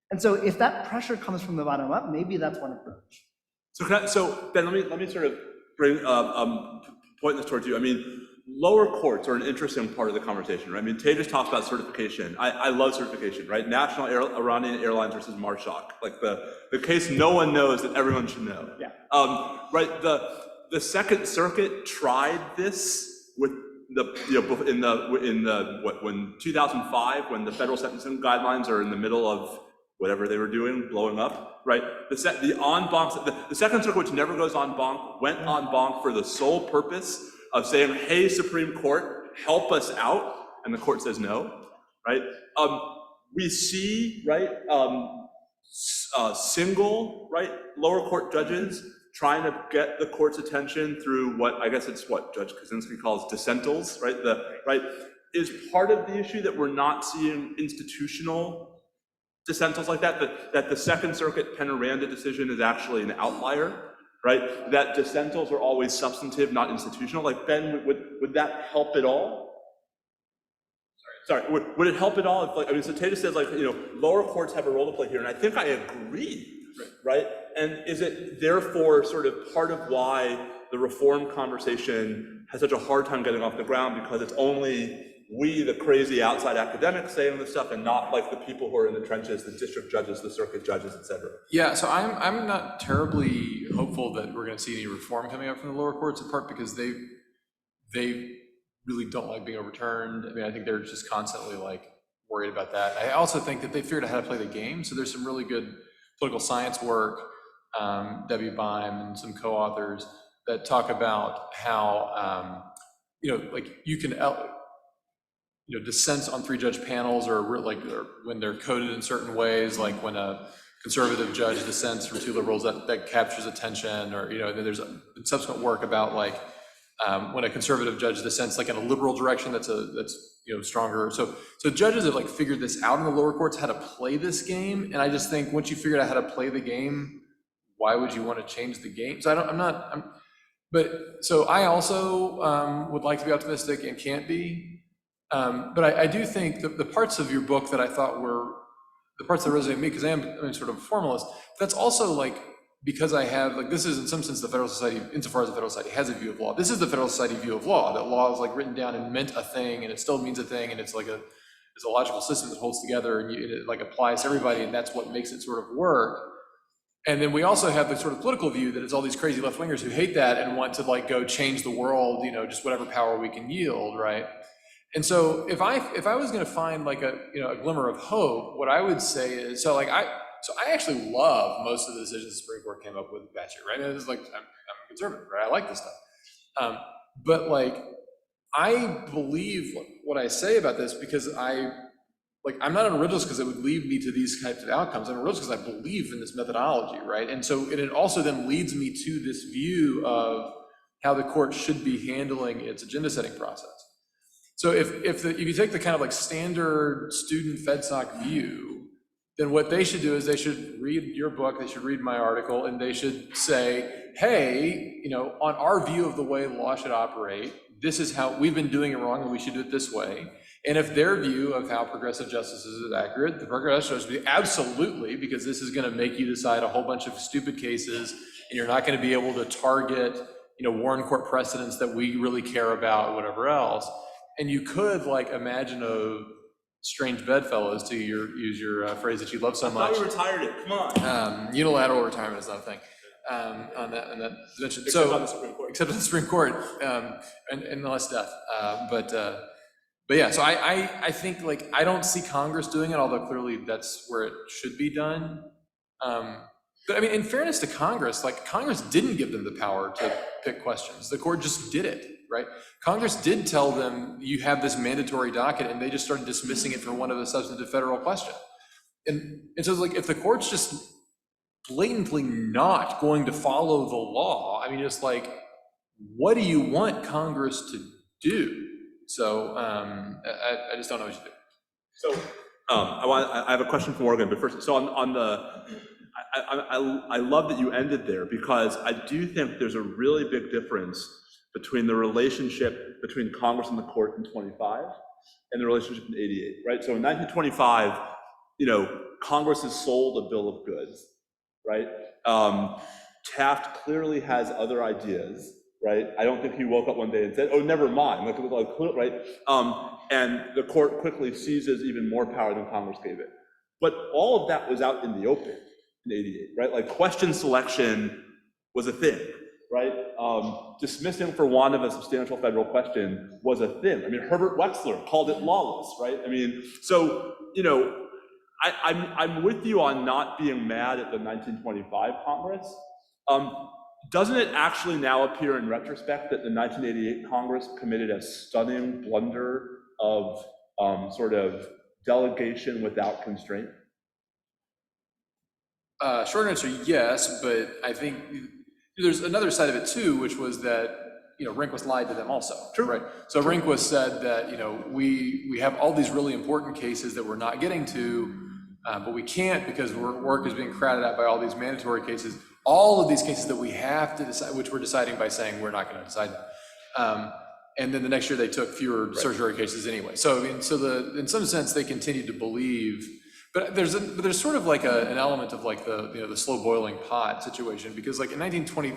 And so if that pressure comes from the bottom up, maybe that's one approach. So Ben, let me sort of bring point this towards you. I mean, lower courts are an interesting part of the conversation, right? I mean, Tay just talks about certification. I love certification, right? National Iranian Airlines versus Marshak, like the case no one knows that everyone should know. Yeah. Right. The Second Circuit tried this with when 2005, when the federal sentencing guidelines are in the middle of whatever they were doing, blowing up, right? The Second Circuit, which never goes en banc, went en banc for the sole purpose of saying, hey, Supreme Court, help us out, and the court says no, right? We see, right, single, right, lower court judges trying to get the court's attention through what, I guess it's what Judge Kaczynski calls dissentals, right? Is part of the issue that we're not seeing institutional dissentals like that, that the Second Circuit Penaranda decision is actually an outlier, right? That dissentals are always substantive, not institutional. Like, Ben, would that help at all? Sorry, would it help at all if, like, I mean, so Tatus says, like, you know, lower courts have a role to play here, and I think I agree, right? And is it therefore sort of part of why the reform conversation has such a hard time getting off the ground, because it's only we, the crazy outside academics, saying this stuff, and not like the people who are in the trenches, the district judges, the circuit judges, et cetera? Yeah, so I'm not terribly hopeful that we're going to see any reform coming up from the lower courts, in part because they really don't like being overturned. I mean, I think they're just constantly like worried about that. I also think that they figured out how to play the game. So there's some really good political science work, Debbie Beim and some co-authors that talk about how, like you can, dissents on 3-judge panels are when they're coded in certain ways, like when a conservative judge dissents from 2 liberals, that captures attention, or, there's subsequent work about like, when a conservative judge dissents like in a liberal direction, that's stronger. So judges have like figured this out in the lower courts, how to play this game. And I just think once you figured out how to play the game, why would you want to change the game? So I also would like to be optimistic and can't be. But I do think the parts of your book that I thought were the parts that resonate with me, because I'm sort of a formalist, that's also like, because I have, like, this is in some sense the Federal Society, insofar as the Federal Society has a view of law. This is the Federal Society view of law, that law is like written down and meant a thing, and it still means a thing, and it's like it's a logical system that holds together, and it like applies to everybody, and that's what makes it sort of work. And then we also have the sort of political view that it's all these crazy left-wingers who hate that and want to like go change the world, just whatever power we can yield, right? And so if I was going to find like a glimmer of hope, what I would say is, So I actually love most of the decisions the Supreme Court came up with last year, right? And it's like, I'm a conservative, right? I like this stuff. But like, I believe what I say about this because I'm not an originalist because it would lead me to these types of outcomes. I'm an originalist because I believe in this methodology, right? And so it also then leads me to this view of how the court should be handling its agenda setting process. So if you take the kind of like standard student FedSoc view, then what they should do is they should read your book, they should read my article, and they should say, hey, on our view of the way law should operate, this is how we've been doing it wrong and we should do it this way. And if their view of how progressive justice is accurate, the progressive justice should be absolutely, because this is going to make you decide a whole bunch of stupid cases and you're not going to be able to target, Warren Court precedents that we really care about, whatever else. And you could like imagine a strange bedfellows, to use your phrase that you love so much. I thought we retired it. Come on. Unilateral retirement is not a thing on that dimension. Except on the Supreme Court. Except on the Supreme Court, and unless death. But yeah, so I think like I don't see Congress doing it, although clearly that's where it should be done. But I mean, in fairness to Congress, like Congress didn't give them the power to pick questions. The court just did it, right? Congress did tell them you have this mandatory docket, and they just started dismissing it for one of the substantive federal question. And so like if the court's just blatantly not going to follow the law, I mean, it's like, what do you want Congress to do? So I just don't know what to do. So I have a question for Morgan, but first, so on the, I love that you ended there, because I do think there's a really big difference between the relationship between Congress and the court in 25 and the relationship in 88, right? So in 1925, Congress has sold a bill of goods, right? Taft clearly has other ideas, right? I don't think he woke up one day and said, oh, never mind, right? And the court quickly seizes even more power than Congress gave it. But all of that was out in the open in 88, right? Like question selection was a thing, right? Dismissing for want of a substantial federal question was a thing. I mean, Herbert Wexler called it lawless, right? I mean, so, I'm with you on not being mad at the 1925 Congress. Doesn't it actually now appear in retrospect that the 1988 Congress committed a stunning blunder of sort of delegation without constraint? Short answer, yes, but I think there's another side of it too, which was that Rehnquist lied to them also. True. Right? So Rehnquist said that we have all these really important cases that we're not getting to, but we can't because work is being crowded out by all these mandatory cases. All of these cases that we have to decide, which we're deciding by saying we're not going to decide them. And then the next year they took fewer certiorari cases anyway. So I mean, in some sense they continued to believe, but there's sort of like an element of like the slow boiling pot situation, because like in 1920,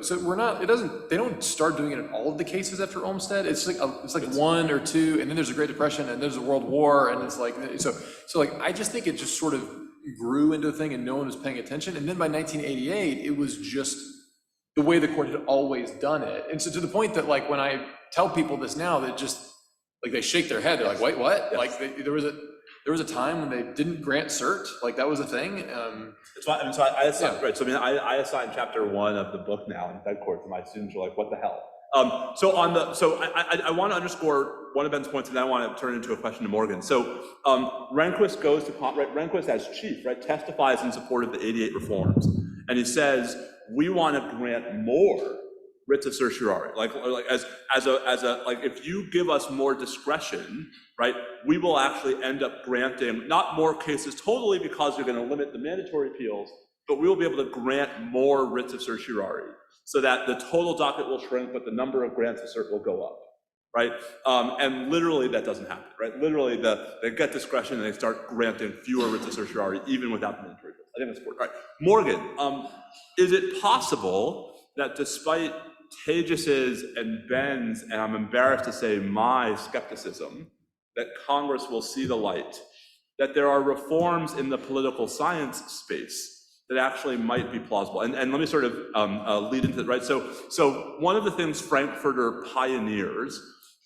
so they don't start doing it in all of the cases after Olmsted. It's like one or two, and then there's a Great Depression, and there's a World War, and it's like so like I just think it just sort of grew into a thing and no one was paying attention. And then by 1988, it was just the way the court had always done it. And so to the point that like when I tell people this now, that just like they shake their head, they're like, wait, what? Yes. Like there was a time when they didn't grant cert, like that was a thing. It's fine. I mean, so I assign, right. So I mean, I assign chapter 1 of the book now in Fed courts, and my students are like, what the hell? So I want to underscore one of Ben's points, and then I want to turn it into a question to Morgan. So Rehnquist goes to Rehnquist as chief, right, testifies in support of the 88 reforms, and he says we want to grant more writs of certiorari, like as a like if you give us more discretion, right, we will actually end up granting not more cases totally because you're going to limit the mandatory appeals, but we will be able to grant more writs of certiorari, so that the total docket will shrink, but the number of grants of cert will go up, right? And literally that doesn't happen, right? Literally they get discretion and they start granting fewer writs of certiorari even without the mandatory appeals. I think that's important. All right, Morgan, is it possible that despite Tejas' and Ben's, and I'm embarrassed to say my skepticism, that Congress will see the light, that there are reforms in the political science space that actually might be plausible? And let me sort of lead into it, right? So one of the things Frankfurter pioneers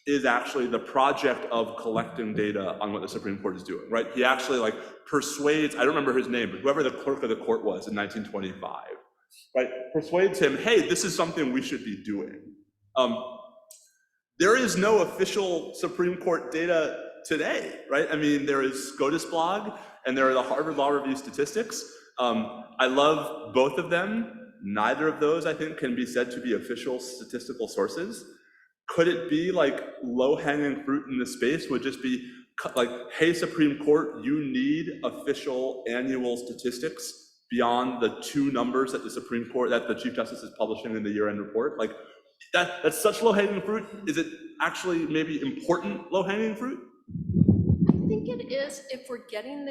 is actually the project of collecting data on what the Supreme Court is doing, right? He actually like persuades, I don't remember his name, but whoever the clerk of the court was in 1925, right, persuades him, hey, this is something we should be doing. There is no official Supreme Court data today, right? I mean, there is SCOTUS blog, and there are the Harvard Law Review statistics. I love both of them. Neither of those, I think, can be said to be official statistical sources. Could it be like low-hanging fruit in the space would just be like, hey, Supreme Court, you need official annual statistics beyond the 2 numbers that the Supreme Court, that the Chief Justice is publishing in the year-end report? Like, that's such low-hanging fruit. Is it actually maybe important low-hanging fruit? I think it is if we're getting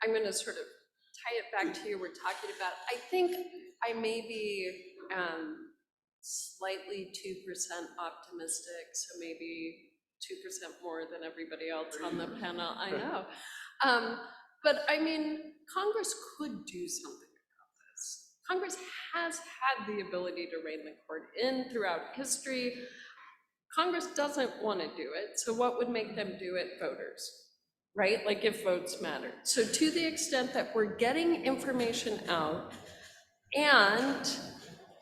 I'm going to sort of tie it back to you, we're talking about, I think I may be slightly 2% optimistic, so maybe 2% more than everybody else on the panel, I know. But I mean, Congress could do something about this. Congress has had the ability to rein the court in throughout history. Congress doesn't want to do it, so what would make them do it? Voters, right? Like if votes matter. So to the extent that we're getting information out and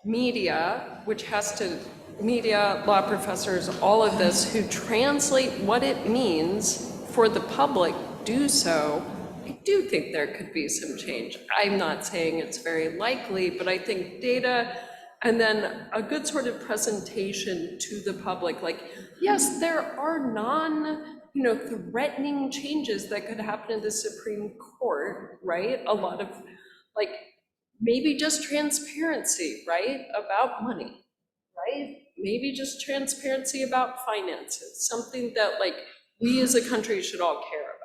media, which has to, media, law professors, all of this, who translate what it means for the public, do so, I do think there could be some change. I'm not saying it's very likely, but I think data and then a good sort of presentation to the public, like, yes, there are threatening changes that could happen in the Supreme Court, right? A lot of, like, maybe just transparency, right, about money, right? Maybe just transparency about finances, something that, like, we as a country should all care about.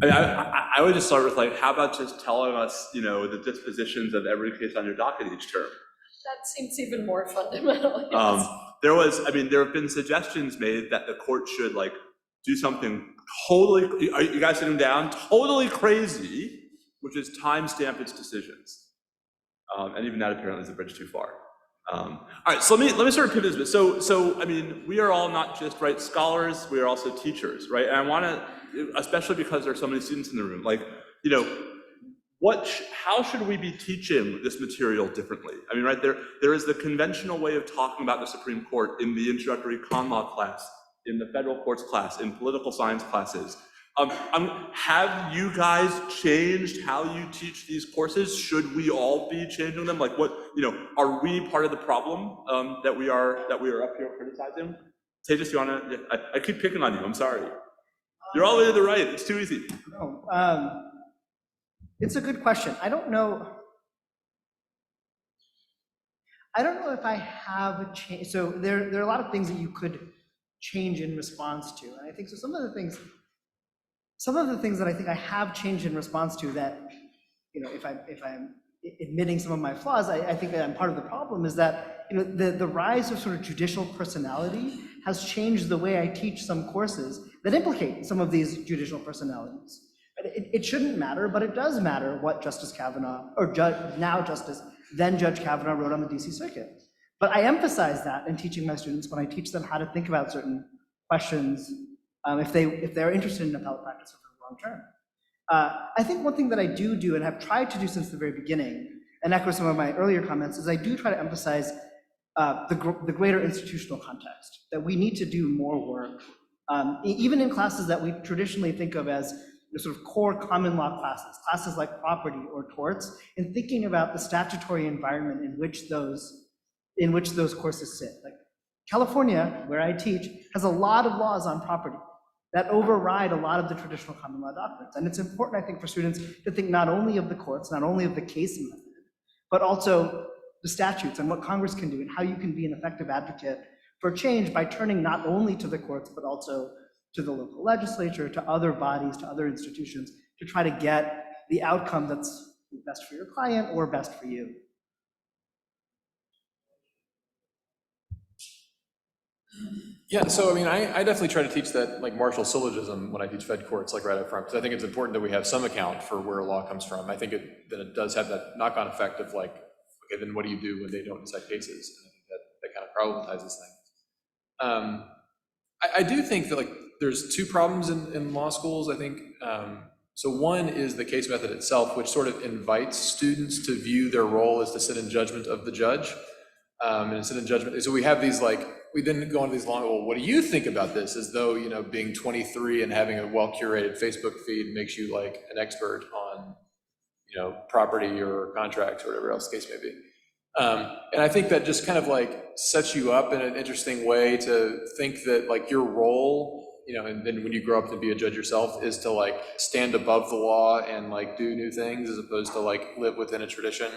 I mean, I would just start with, like, how about just telling us, the dispositions of every case on your docket each term? That seems even more fundamental. Yes. There have been suggestions made that the court should, like, do something totally, are you guys sitting down? Totally crazy, which is timestamp its decisions. And even that apparently is a bridge too far. All right, so let me sort of pivot this a bit. So I mean, we are all not just, right, scholars, we are also teachers, right? And I want to, especially because there are so many students in the room, like, how should we be teaching this material differently? I mean, right, there is the conventional way of talking about the Supreme Court in the introductory con law class, in the federal courts class, in political science classes. Have you guys changed how you teach these courses? Should we all be changing them? Like, what, are we part of the problem that we are up here criticizing? Tejas, you wanna? I keep picking on you. I'm sorry. You're all the way to the right. It's too easy. No, it's a good question. I don't know if I have a change. So there are a lot of things that you could change in response to, and I think so. Some of the things that I think I have changed in response to that, if I'm admitting some of my flaws, I think that I'm part of the problem is that, the rise of sort of judicial personality has changed the way I teach some courses that implicate some of these judicial personalities. It shouldn't matter, but it does matter what Justice Kavanaugh, or then Judge Kavanaugh wrote on the DC Circuit. But I emphasize that in teaching my students when I teach them how to think about certain questions, if they're interested in appellate practice over the long term. I think one thing that I do and have tried to do since the very beginning, and echo some of my earlier comments, is I do try to emphasize the greater institutional context, that we need to do more work, even in classes that we traditionally think of as the sort of core common law classes like property or torts, and thinking about the statutory environment in which those courses sit. Like California, where I teach, has a lot of laws on property that override a lot of the traditional common law doctrines. And it's important, I think, for students to think not only of the courts, not only of the case method, but also the statutes and what Congress can do and how you can be an effective advocate for change by turning not only to the courts, but also to the local legislature, to other bodies, to other institutions, to try to get the outcome that's best for your client or best for you. Yeah, so I mean, I definitely try to teach that, like, martial syllogism when I teach Fed courts, like, right up front, because I think it's important that we have some account for where a law comes from. I think that it does have that knock-on effect of, like, okay, then what do you do when they don't decide cases? And I think that kind of problematizes things. I do think that, like, there's two problems in law schools, I think. So one is the case method itself, which sort of invites students to view their role as to sit in judgment of the judge. And sit in judgment. So we have these, like, we then go into these long, well, what do you think about this? As though, being 23 and having a well-curated Facebook feed makes you, like, an expert on, property or contracts or whatever else the case may be. And I think that just kind of, like, sets you up in an interesting way to think that, like, your role, and then when you grow up to be a judge yourself, is to, like, stand above the law and, like, do new things as opposed to, like, live within a tradition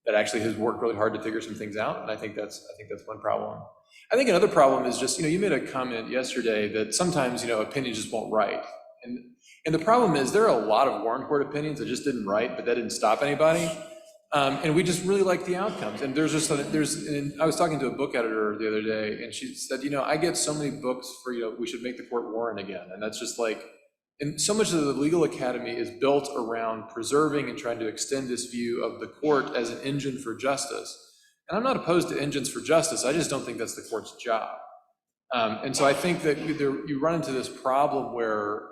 that actually has worked really hard to figure some things out. And I think that's one problem. I think another problem is just, you made a comment yesterday that sometimes, opinions just won't write. And the problem is there are a lot of Warren Court opinions that just didn't write, but that didn't stop anybody. And we just really like the outcomes. And and I was talking to a book editor the other day, and she said, I get so many books for, we should make the court Warren again. And that's just like, and so much of the legal academy is built around preserving and trying to extend this view of the court as an engine for justice. And I'm not opposed to engines for justice. I just don't think that's the court's job. And so I think that you run into this problem where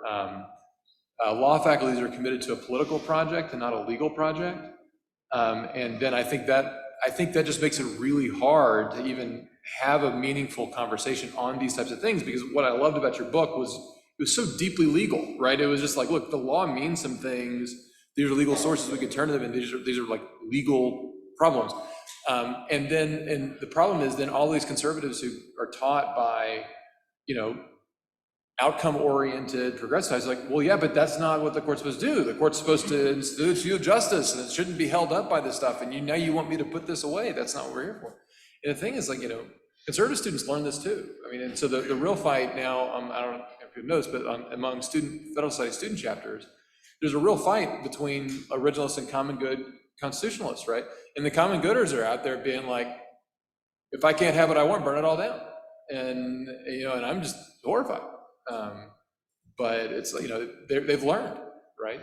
law faculties are committed to a political project and not a legal project. And then I think that just makes it really hard to even have a meaningful conversation on these types of things, because what I loved about your book was it was so deeply legal, right? It was just like, look, the law means some things. These are legal sources, we can turn to them, and these are like legal problems. And the problem is then all these conservatives who are taught by, outcome-oriented progressives, like, well, yeah, but that's not what the court's supposed to do. The court's supposed to institute justice, and it shouldn't be held up by this stuff. And now you want me to put this away. That's not what we're here for. And the thing is, like, conservative students learn this too. I mean, and so the real fight now, I don't know if you've noticed, but among federal studies student chapters, there's a real fight between originalists and common good constitutionalists, right? And the common gooders are out there being like, if I can't have what I want, burn it all down. And, and I'm just horrified. But it's, they've learned, right?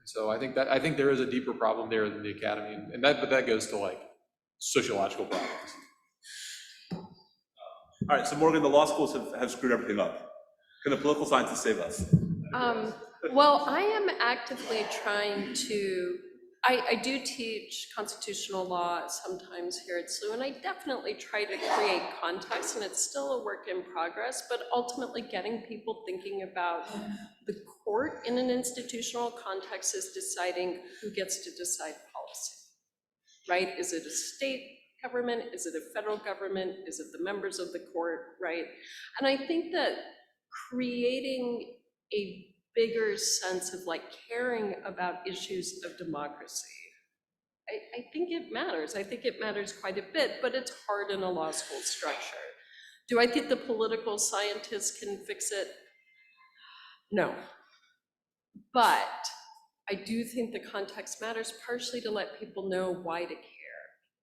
So I think there is a deeper problem there than the academy, but that goes to like sociological problems. All right, so Morgan, the law schools have screwed everything up. Can the political sciences save us? Well, I am actively trying to, I do teach constitutional law sometimes here at SLU, and I definitely try to create context, and it's still a work in progress, but ultimately getting people thinking about the court in an institutional context is deciding who gets to decide policy, right? Is it a state government? Is it a federal government? Is it the members of the court, right? And I think that creating a bigger sense of like caring about issues of democracy, I think it matters. I think it matters quite a bit, but it's hard in a law school structure. Do I think the political scientists can fix it? No. But I do think the context matters, partially to let people know why to care,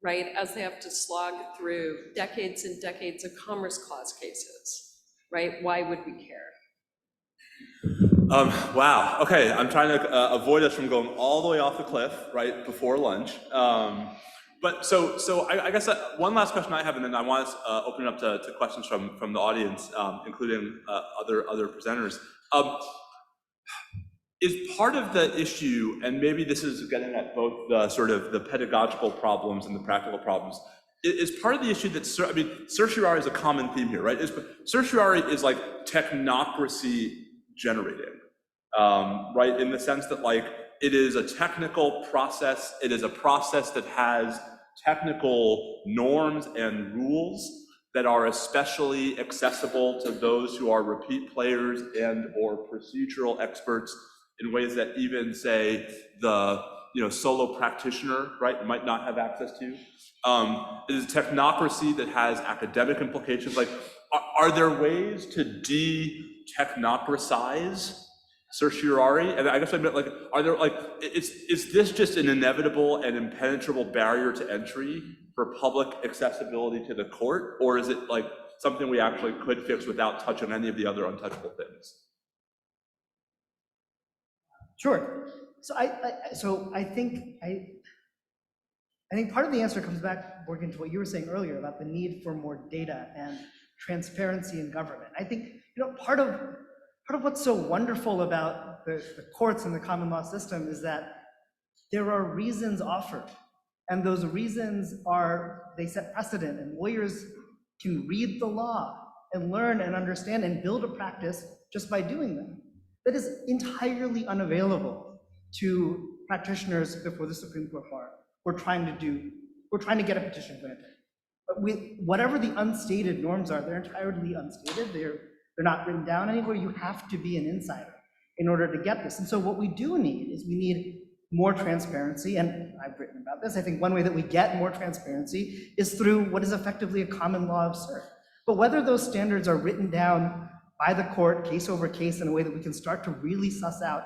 right? As they have to slog through decades and decades of Commerce Clause cases, right? Why would we care? Wow, okay, I'm trying to avoid us from going all the way off the cliff, right, before lunch. But so I guess one last question I have, and then I want to open it up to questions from the audience, including other presenters. Is part of the issue, and maybe this is getting at both the sort of the pedagogical problems and the practical problems, is part of the issue that, certiorari is a common theme here, right? Certiorari is like technocracy generating, right? In the sense that like, it is a technical process, it is a process that has technical norms and rules that are especially accessible to those who are repeat players and or procedural experts in ways that even say the solo practitioner, right, might not have access to. It is a technocracy that has academic implications. Like, are there ways to de-technocratize certiorari? And I guess I meant, like, are there, like, is this just an inevitable and impenetrable barrier to entry for public accessibility to the court? Or is it like something we actually could fix without touching any of the other untouchable things? Sure. So I think part of the answer comes back, Morgan, to what you were saying earlier about the need for more data and transparency in government. I think part of what's so wonderful about the courts and the common law system is that there are reasons offered, and those reasons they set precedent, and lawyers can read the law and learn and understand and build a practice just by doing them. That is entirely unavailable to practitioners before the Supreme Court bar. We're trying to get a petition granted. But whatever the unstated norms are, they're entirely unstated. They're not written down anywhere. You have to be an insider in order to get this. And so what we do need is we need more transparency, and I've written about this. I think one way that we get more transparency is through what is effectively a common law of cert. But whether those standards are written down by the court, case over case, in a way that we can start to really suss out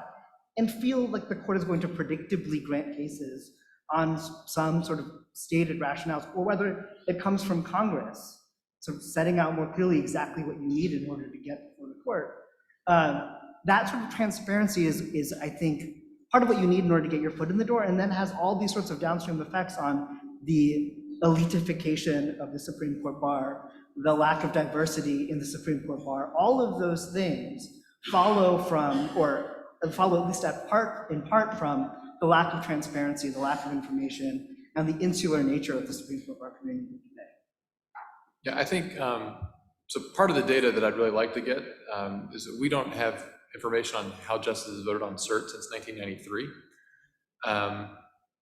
and feel like the court is going to predictably grant cases on some sort of stated rationales, or whether it comes from Congress, sort of setting out more clearly exactly what you need in order to get before the court. That sort of transparency is, I think, part of what you need in order to get your foot in the door, and then has all these sorts of downstream effects on the elitification of the Supreme Court bar, the lack of diversity in the Supreme Court bar. All of those things follow from, or follow at least in part from, the lack of transparency, the lack of information, and the insular nature of the Supreme Court bar community today. Yeah, I think, so part of the data that I'd really like to get is that we don't have information on how justices voted on cert since 1993.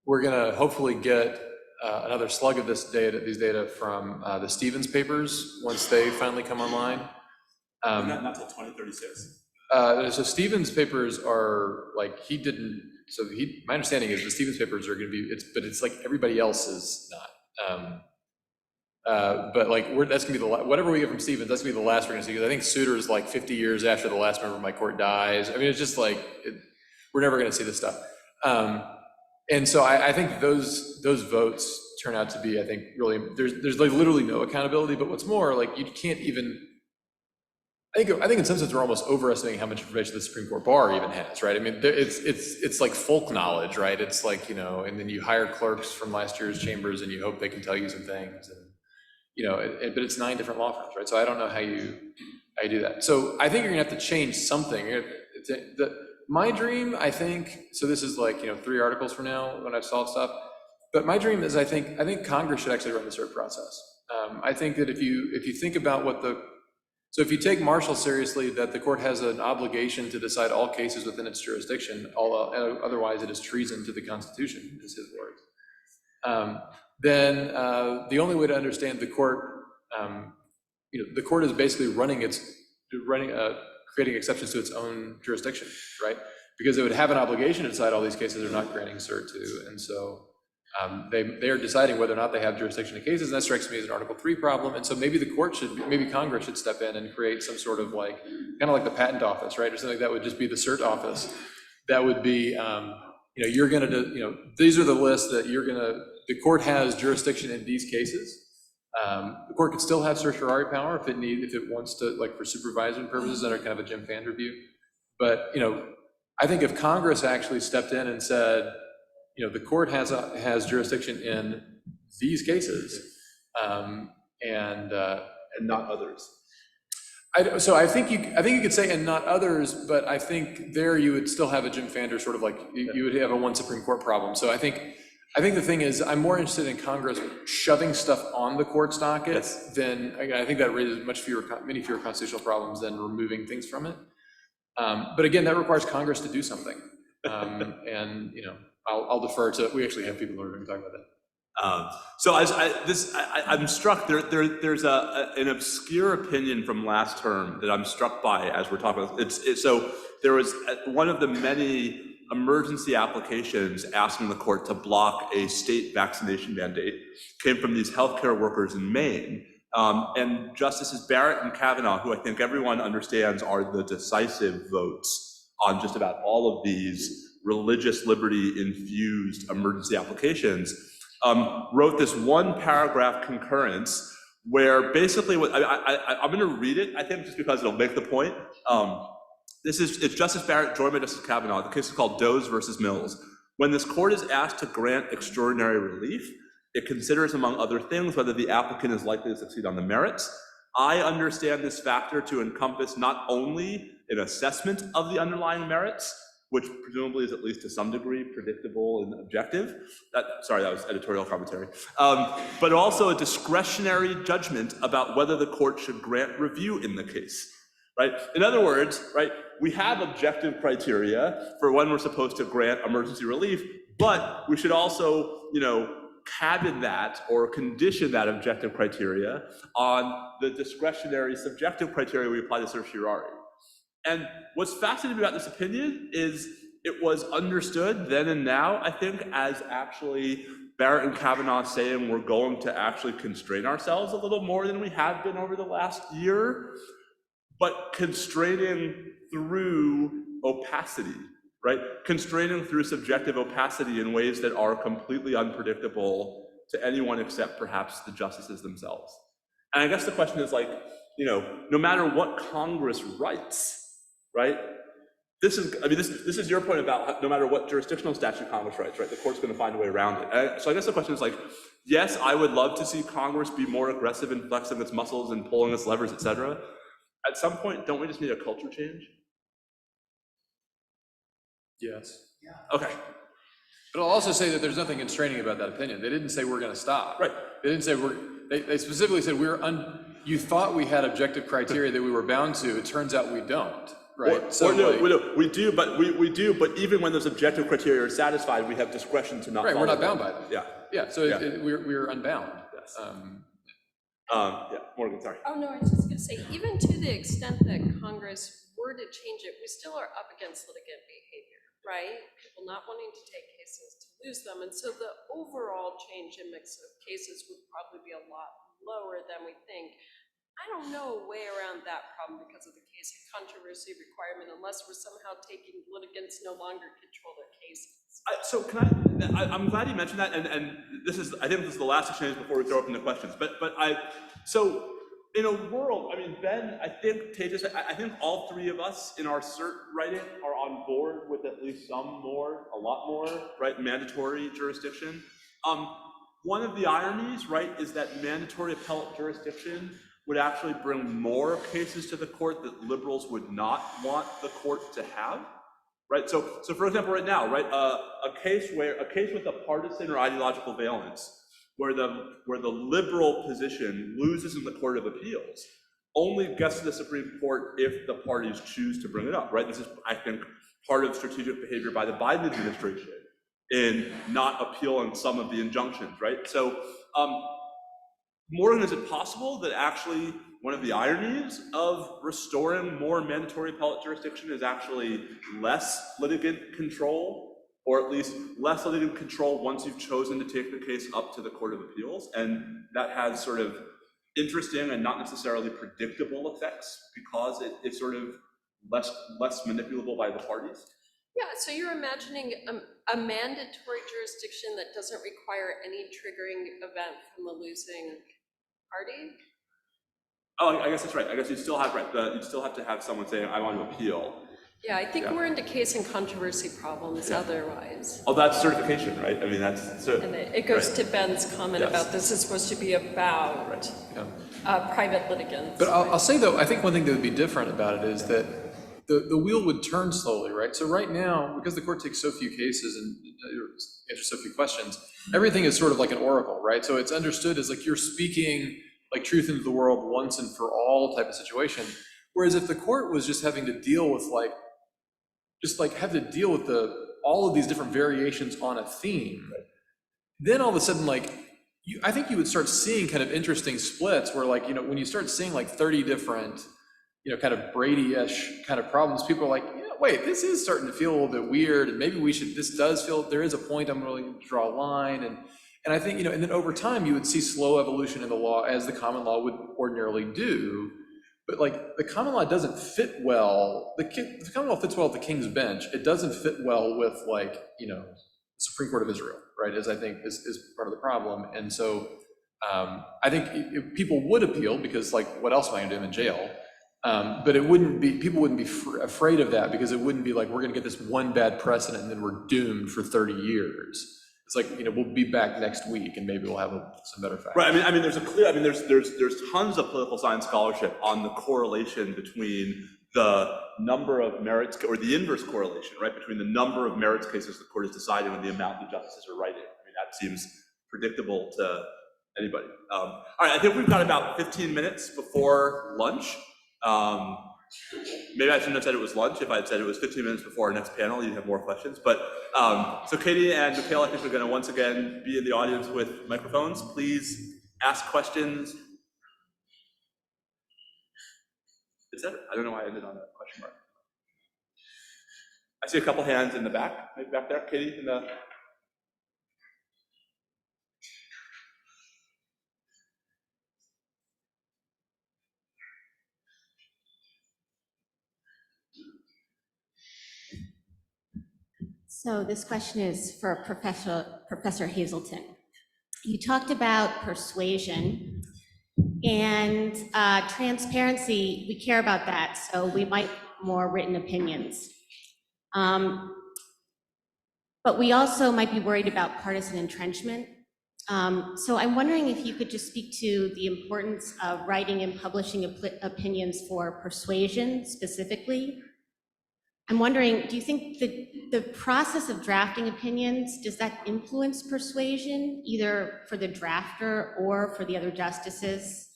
We're gonna hopefully get another slug of these data from the Stevens papers once they finally come online. Not till 2036. So Stevens papers are like, my understanding is the Stevens papers are gonna be, but it's like everybody else is not. But like, that's gonna be whatever we get from Stevens, that's gonna be the last we're gonna see, because I think Souter is like 50 years after the last member of my court dies. I mean, it's just like, we're never gonna see this stuff. And so I think those votes turn out to be, I think, really, there's like literally no accountability, but what's more, like, you can't even, I think in some sense we're almost overestimating how much information the Supreme Court bar even has, right? I mean, it's like folk knowledge, right? It's like, you know, and then you hire clerks from last year's chambers and you hope they can tell you some things, and you know, but it's 9 different law firms, right? So I don't know how you do that. So I think you're gonna have to change something. My dream, I think, so this is like, you know, 3 articles from now when I've solved stuff, but my dream is I think Congress should actually run the cert process. I think that if you think about so if you take Marshall seriously, that the court has an obligation to decide all cases within its jurisdiction, otherwise it is treason to the Constitution, is his words. Then the only way to understand the court, you know, the court is basically creating exceptions to its own jurisdiction, right? Because it would have an obligation to decide all these cases they're not granting cert to, and so they are deciding whether or not they have jurisdiction to cases, and that strikes me as an Article 3 problem. And so maybe maybe Congress should step in and create some sort of like, kind of like the patent office, right? Or something that would just be the cert office. That would be, you know, you're gonna, you know, these are the lists that the court has jurisdiction in these cases. The court could still have certiorari power if it wants to, like for supervisory purposes under kind of a Jim Fander view. But, you know, I think if Congress actually stepped in and said, you know, the court has jurisdiction in these cases, and not others. So I think you could say and not others, but I think there you would still have a Jim Fander sort of like, you would have a one Supreme Court problem. So I think the thing is, I'm more interested in Congress shoving stuff on the court's docket than, I think that raises many fewer constitutional problems than removing things from it. But again, that requires Congress to do something. And, you know, I'll defer to, we actually have people who are going to talk about that. So I'm struck, there's an obscure opinion from last term that I'm struck by as we're talking about. So there was one of the many emergency applications asking the court to block a state vaccination mandate came from these healthcare workers in Maine. And Justices Barrett and Kavanaugh, who I think everyone understands are the decisive votes on just about all of these religious liberty infused emergency applications, wrote this 1-paragraph concurrence where basically I'm going to read it, I think, just because it'll make the point. It's Justice Barrett joined by Justice Kavanaugh. The case is called Doe's versus Mills. When this court is asked to grant extraordinary relief, it considers, among other things, whether the applicant is likely to succeed on the merits. I understand this factor to encompass not only an assessment of the underlying merits, which presumably is at least to some degree predictable and objective. That was editorial commentary. But also a discretionary judgment about whether the court should grant review in the case, right? In other words, right, we have objective criteria for when we're supposed to grant emergency relief, but we should also, you know, cabin that or condition that objective criteria on the discretionary subjective criteria we apply to certiorari. And what's fascinating about this opinion is it was understood then and now, I think, as actually Barrett and Kavanaugh saying we're going to actually constrain ourselves a little more than we have been over the last year. but constraining through opacity, right? Constraining through subjective opacity in ways that are completely unpredictable to anyone except perhaps the justices themselves. And I guess the question is like, no matter what Congress writes, right? This is your point about no matter what jurisdictional statute Congress writes, right? The court's going to find a way around it. So I guess the question is like, yes, I would love to see Congress be more aggressive in flexing its muscles and pulling its levers, et cetera. At some point, don't we just need a culture change? Yes. Okay. But I'll also say that there's nothing constraining about that opinion. They didn't say we're going to stop. Right. They didn't say they specifically said you thought we had objective criteria that we were bound to. It turns out we don't. Right. We do, but even when those objective criteria are satisfied, we have discretion to not. Right. We're not them. bound by them. Yeah. Yeah. So we're unbound. Yes. Morgan, sorry. Oh, no, I was just gonna say, even to the extent that Congress were to change it, we still are up against litigant behavior, right? People not wanting to take cases to lose them. And so the overall change in mix of cases would probably be a lot lower than we think. I don't know a way around that problem because of the case and controversy requirement, unless we're somehow taking litigants no longer control their cases. So I'm glad you mentioned that, and I think this is the last exchange before we throw open the questions. So in a world, I mean, Ben, I think Tejas, I think all three of us in our cert writing are on board with at least a lot more, right, mandatory jurisdiction. One of the ironies, right, is that mandatory appellate jurisdiction would actually bring more cases to the court that liberals would not want the court to have, right? So for example, right now, right, a case with a partisan or ideological valence, where the liberal position loses in the Court of Appeals, only gets to the Supreme Court if the parties choose to bring it up, right? This is, I think, part of strategic behavior by the Biden administration in not appealing some of the injunctions, right? So, Morgan, is it possible that actually one of the ironies of restoring more mandatory appellate jurisdiction is actually less litigant control, or at least less litigant control once you've chosen to take the case up to the Court of Appeals, and that has sort of interesting and not necessarily predictable effects because it's sort of less manipulable by the parties? Yeah, so you're imagining a mandatory jurisdiction that doesn't require any triggering event from the losing party? Oh, I guess that's right. I guess you still have to have someone saying, I want to appeal. Yeah, I think we're into case and controversy problems otherwise. Oh, that's certification, right? I mean, that's... And it goes to Ben's comment about this is supposed to be about private litigants. But I'll say, though, I think one thing that would be different about it is that the wheel would turn slowly, right? So right now, because the court takes so few cases and answers so few questions, everything is sort of like an oracle, right? So it's understood as like you're speaking like truth into the world once and for all type of situation. Whereas if the court was just having to deal with all of these different variations on a theme, then all of a sudden, I think you would start seeing kind of interesting splits where when you start seeing 30 different, kind of Brady-ish kind of problems, people are like, wait, this is starting to feel a little bit weird, and maybe this does feel, there is a point I'm willing to draw a line, and I think, and then over time you would see slow evolution in the law as the common law would ordinarily do, but the common law doesn't fit well, the common law fits well at the King's bench, it doesn't fit well with the Supreme Court of Israel, right, as I think is part of the problem, and so I think people would appeal because what else am I gonna do? I'm in jail. But people wouldn't be afraid of that because it wouldn't be like, we're gonna get this one bad precedent and then we're doomed for 30 years. It's we'll be back next week and maybe we'll have some better facts. Right, I mean, there's tons of political science scholarship on the correlation between the number of merits, or the inverse correlation, right, between the number of merits cases the court is deciding and the amount the justices are writing. I mean, that seems predictable to anybody. All right, I think we've got about 15 minutes before lunch. Maybe I shouldn't have said it was lunch. If I had said it was 15 minutes before our next panel, you'd have more questions. But so Katie and Mikhail, I think we're going to once again be in the audience with microphones. Please ask questions. I don't know why I ended on a question mark. I see a couple hands in the back, maybe back there. Katie, in the... So this question is for Professor Hazelton. You talked about persuasion and transparency. We care about that, so we might more written opinions. But we also might be worried about partisan entrenchment. So I'm wondering if you could just speak to the importance of writing and publishing opinions for persuasion specifically. I'm wondering, do you think the process of drafting opinions, does that influence persuasion, either for the drafter or for the other justices?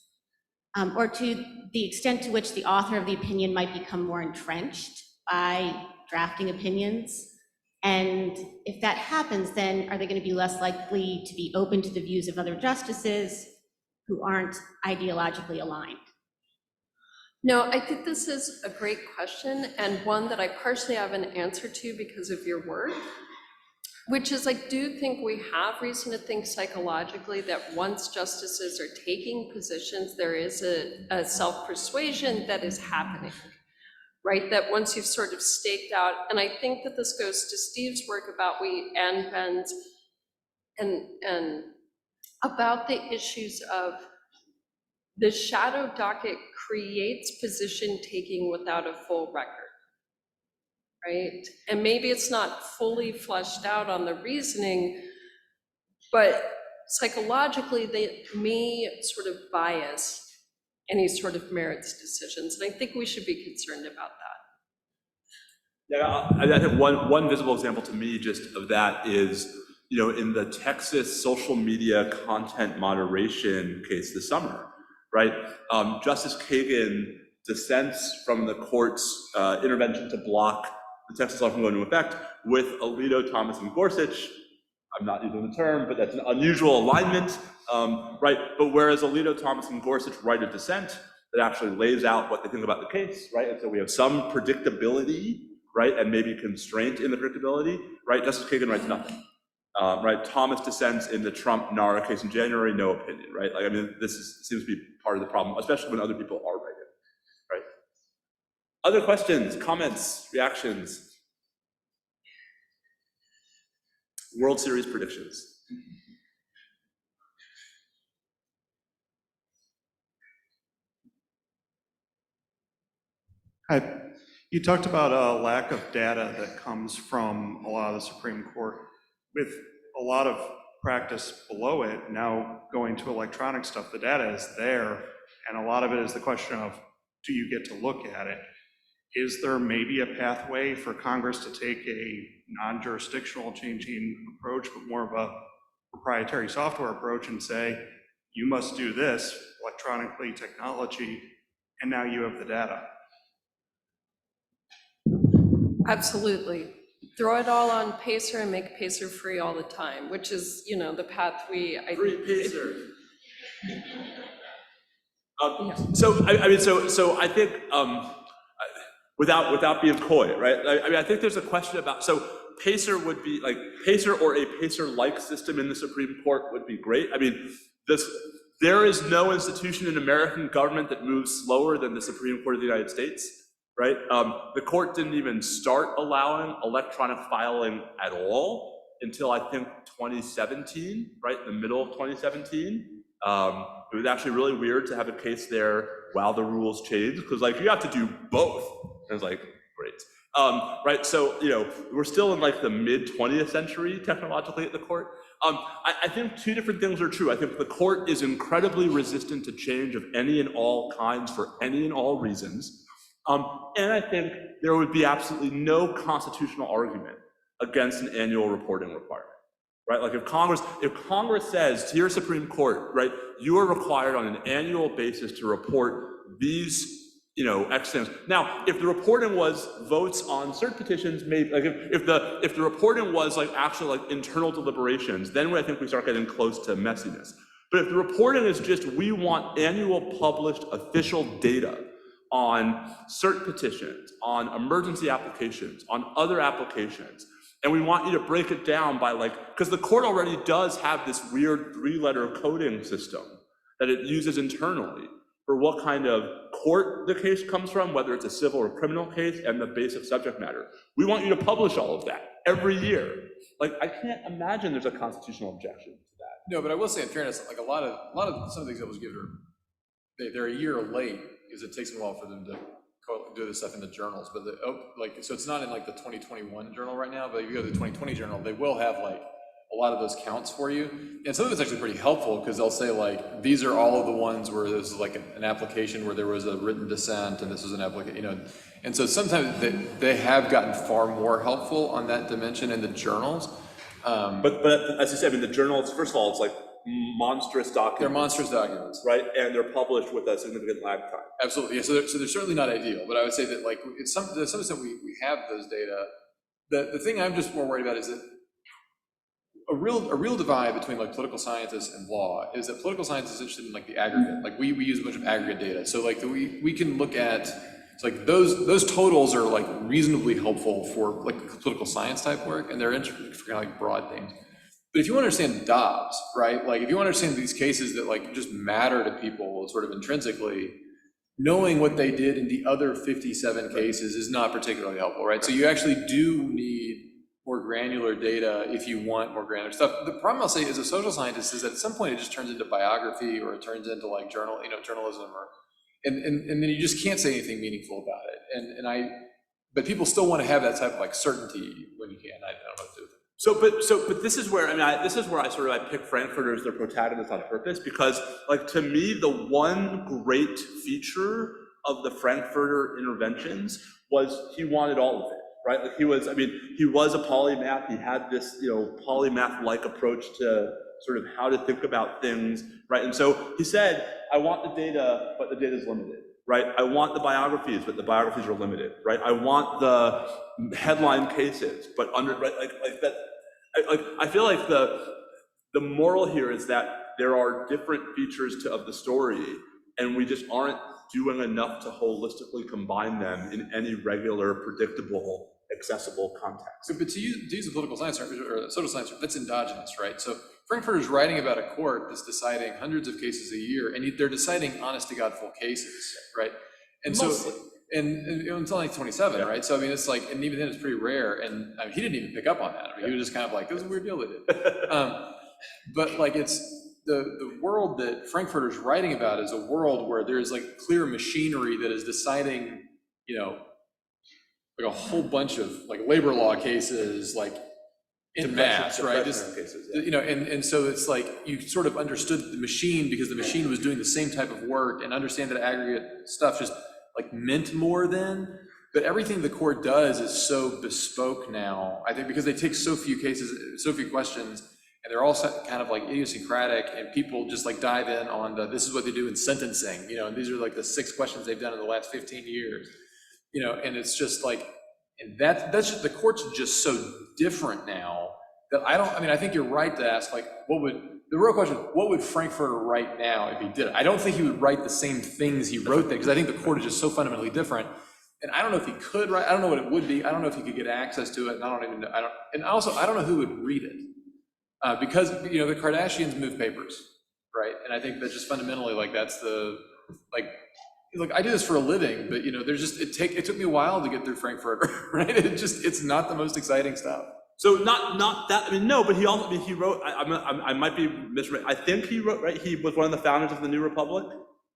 Or to the extent to which the author of the opinion might become more entrenched by drafting opinions? And if that happens, then are they going to be less likely to be open to the views of other justices who aren't ideologically aligned? No, I think this is a great question, and one that I partially have an answer to because of your work, which is I do think we have reason to think psychologically that once justices are taking positions, there is a self-persuasion that is happening, right? That once you've sort of staked out, and I think that this goes to Steve's work about and Ben's, and about the issues of the shadow docket creates position taking without a full record, right? And maybe it's not fully fleshed out on the reasoning, but psychologically they may sort of bias any sort of merits decisions. And I think we should be concerned about that. Yeah, I think one visible example to me just of that is, in the Texas social media content moderation case this summer, right? Justice Kagan dissents from the court's intervention to block the Texas law from going into effect with Alito, Thomas, and Gorsuch. I'm not using the term, but that's an unusual alignment, right? But whereas Alito, Thomas, and Gorsuch write a dissent that actually lays out what they think about the case, right? And so we have some predictability, right? And maybe constraint in the predictability, right? Justice Kagan writes nothing. Right, Thomas dissents in the Trump-Nara case in January, no opinion, right? Like, I mean, seems to be part of the problem, especially when other people are writing, right? Other questions, comments, reactions? World Series predictions. Hi. You talked about a lack of data that comes from a lot of the Supreme Court. With a lot of practice below it, now going to electronic stuff, the data is there, and a lot of it is the question of, do you get to look at it? Is there maybe a pathway for Congress to take a non-jurisdictional changing approach, but more of a proprietary software approach and say, you must do this electronically, technology, and now you have the data? Absolutely. Throw it all on Pacer and make Pacer free all the time, which is, the path free Pacer. So I think without being coy, right? I mean, I think there's a question about, so Pacer would be like, Pacer or a Pacer-like system in the Supreme Court would be great. I mean, there is no institution in American government that moves slower than the Supreme Court of the United States, right? The court didn't even start allowing electronic filing at all until I think 2017, right? In the middle of 2017. It was actually really weird to have a case there while the rules changed, because like you have to do both. And it was like, great. Right, so we're still in like the mid 20th century technologically at the court. I think two different things are true. I think the court is incredibly resistant to change of any and all kinds for any and all reasons. And I think there would be absolutely no constitutional argument against an annual reporting requirement, right? Like if Congress says to your Supreme Court, right, you are required on an annual basis to report these, X things. Now, if the reporting was votes on cert petitions, maybe like if the reporting was like actually like internal deliberations, then I think we start getting close to messiness. But if the reporting is just we want annual published official data on cert petitions, on emergency applications, on other applications, and we want you to break it down by because the court already does have this weird 3-letter coding system that it uses internally for what kind of court the case comes from, whether it's a civil or criminal case, and the basic subject matter. We want you to publish all of that every year. Like, I can't imagine there's a constitutional objection to that. No, but I will say in fairness, like a lot of some of the examples given are, they're a year late because it takes a while for them to do this stuff in the journals. But so it's not in like the 2021 journal right now, but if you go to the 2020 journal, they will have like a lot of those counts for you. And some of it's actually pretty helpful because they'll say like, these are all of the ones where there's like an application where there was a written dissent and this was an application, And so sometimes they have gotten far more helpful on that dimension in the journals. But as you said, I mean, the journals, first of all, it's like monstrous documents. They're monstrous documents. Right, and they're published with a significant lag time. Absolutely, yeah, so they're certainly not ideal, but I would say that like, to some extent we have those data. The thing I'm just more worried about is that a real divide between like political scientists and law is that political science is interested in like the aggregate. Like we use a bunch of aggregate data. So like we can look at, it's like those totals are like reasonably helpful for like political science type work, and they're interesting for kind of like broad things. But if you want to understand Dobbs, right? Like if you want to understand these cases that like just matter to people sort of intrinsically, knowing what they did in the other 57 cases is not particularly helpful, right? So you actually do need more granular data if you want more granular stuff. The problem I'll say as a social scientist is that at some point it just turns into biography or it turns into like journalism and then you just can't say anything meaningful about it. But people still want to have that type of like certainty when you can. I don't know what to do with it. But this is where I pick Frankfurter as their protagonist on purpose, because like to me the one great feature of the Frankfurter interventions was he wanted all of it, right? Like he was a polymath. He had this polymath-like approach to sort of how to think about things, right? And so he said, I want the data, but the data is limited, right? I want the biographies, but the biographies are limited, right? I want the headline cases, but I feel like the moral here is that there are different features of the story, and we just aren't doing enough to holistically combine them in any regular, predictable, accessible context. But to use a political science or a social science, that's endogenous, right? So Frankfurter's writing about a court that's deciding hundreds of cases a year, and they're deciding honest to God full cases, right? And mostly. And until like 27, yeah. Right? So I mean, it's like, and even then it's pretty rare, and I mean, he didn't even pick up on that. I mean, he was just kind of like, this is a weird deal they did. But like it's, the world that Frankfurter's writing about is a world where there's like clear machinery that is deciding, like a whole bunch of like labor law cases, like in mass, right? Cases, yeah. And so it's like you sort of understood the machine because the machine was doing the same type of work, and understand that aggregate stuff just like meant more then. But everything the court does is so bespoke now, I think, because they take so few cases, so few questions, and they're all kind of like idiosyncratic, and people just like dive in on this is what they do in sentencing, and these are like the 6 questions they've done in the last 15 years, and it's just like, and that's just, the court's just so different now that I think you're right to ask, like, the real question, what would Frankfurter write now if he did it? I don't think he would write the same things he wrote there, because I think the court is just so fundamentally different. And I don't know if he could write, I don't know what it would be. I don't know if he could get access to it. And I don't know who would read it. Because, the Kardashians move papers, right? And I think that's just fundamentally, like, that's look, I do this for a living, but, it took me a while to get through Frankfurter, right? It's not the most exciting stuff. So not that, no, but he wrote, I might be misread, I think he wrote, right, he was one of the founders of the New Republic,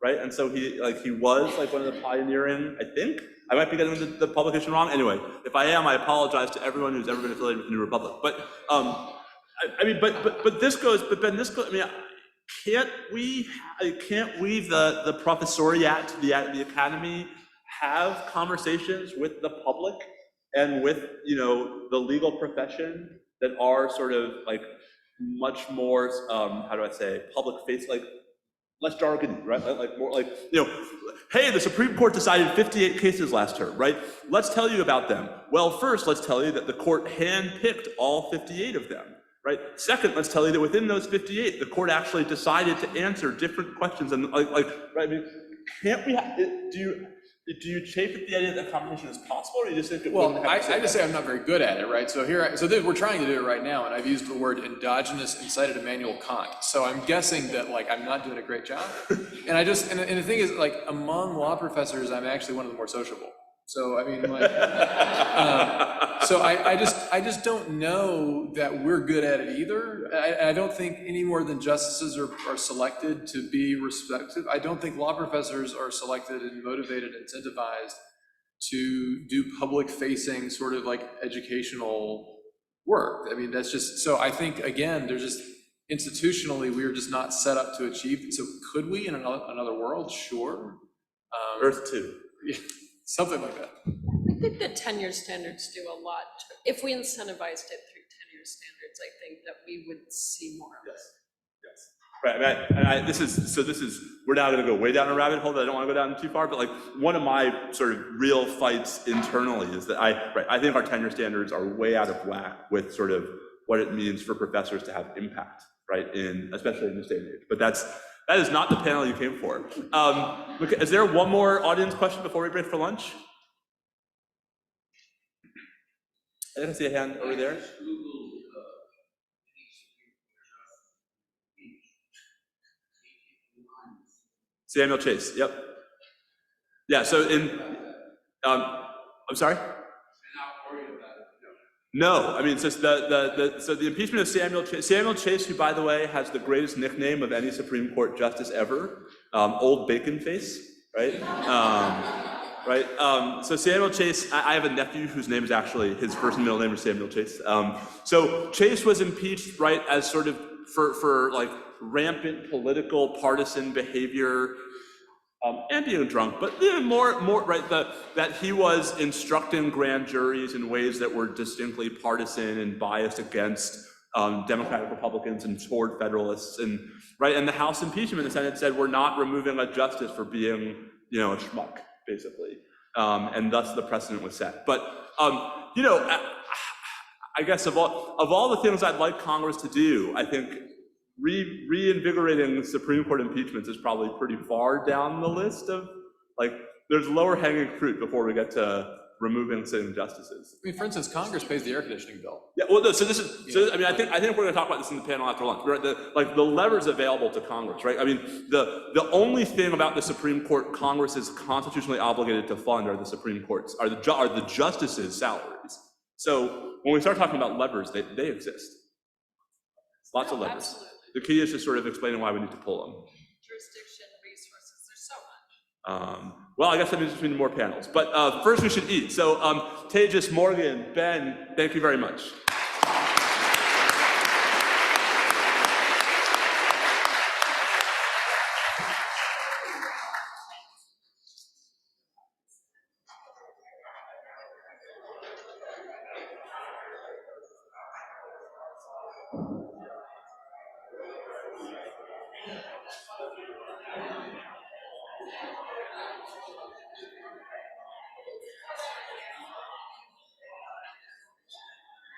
right? And so he was like one of the pioneering, I think, I might be getting the publication wrong. Anyway, if I am, I apologize to everyone who's ever been affiliated with the New Republic. But, Ben, can't we, the professoriate, the academy, have conversations with the public and with, the legal profession that are sort of like much more, public face, like less jargony, right? Like more like, hey, the Supreme Court decided 58 cases last term, right? Let's tell you about them. Well, first, let's tell you that the court handpicked all 58 of them, right? Second, let's tell you that within those 58, the court actually decided to answer different questions and right? I mean, can't we Do you chafe at the idea that competition is possible, or you just think it Well, wouldn't have I just say I'm not very good at it, right? So we're trying to do it right now, and I've used the word endogenous and cited Immanuel Kant. So I'm guessing that like I'm not doing a great job. And and the thing is, like, among law professors, I'm actually one of the more sociable. So I mean, like, so I just don't know that we're good at it either. I don't think any more than justices are selected to be respected. I don't think law professors are selected and motivated, incentivized to do public-facing sort of like educational work. I mean, that's just, so I think, again, there's just, institutionally, we're just not set up to achieve. So could we in another world? Sure. Earth 2. Yeah, something like that. I think that tenure standards do a lot. If we incentivized it through tenure standards, I think that we would see more of it. Yes. Right, this is, we're now gonna go way down a rabbit hole that I don't wanna go down too far, but like, one of my sort of real fights internally is that I think our tenure standards are way out of whack with sort of what it means for professors to have impact, right, especially in this day and age. But that is not the panel you came for. Look, is there one more audience question before we break for lunch? I didn't see a hand over there. Samuel Chase, yep. Yeah, so I'm sorry? No, I mean, so the impeachment of Samuel Chase, who, by the way, has the greatest nickname of any Supreme Court justice ever, Old Bacon Face, right? So Samuel Chase, I have a nephew whose name is actually, his first and middle name is Samuel Chase. So Chase was impeached, right, as sort of for like rampant political partisan behavior, and being drunk, but even more, right, that he was instructing grand juries in ways that were distinctly partisan and biased against Democratic Republicans and toward Federalists, and right, and the House impeachment, the Senate said, we're not removing a justice for being, a schmuck, basically, and thus the precedent was set. But I guess of all the things I'd like Congress to do, I think reinvigorating Supreme Court impeachments is probably pretty far down the list of, like, there's lower hanging fruit before we get to removing sitting justices. I mean, for instance, Congress pays the air conditioning bill. Yeah, well, no, so this is, I mean, I think we're gonna talk about this in the panel after lunch, right? The levers available to Congress, right? I mean, the only thing about the Supreme Court Congress is constitutionally obligated to fund are the justices' salaries. So when we start talking about levers, they exist. Lots of levers. Absolutely. The key is just sort of explaining why we need to pull them. Jurisdiction, resources, there's so much. Well, I guess that means between more panels. But first we should eat. So Tejas, Morgan, Ben, thank you very much.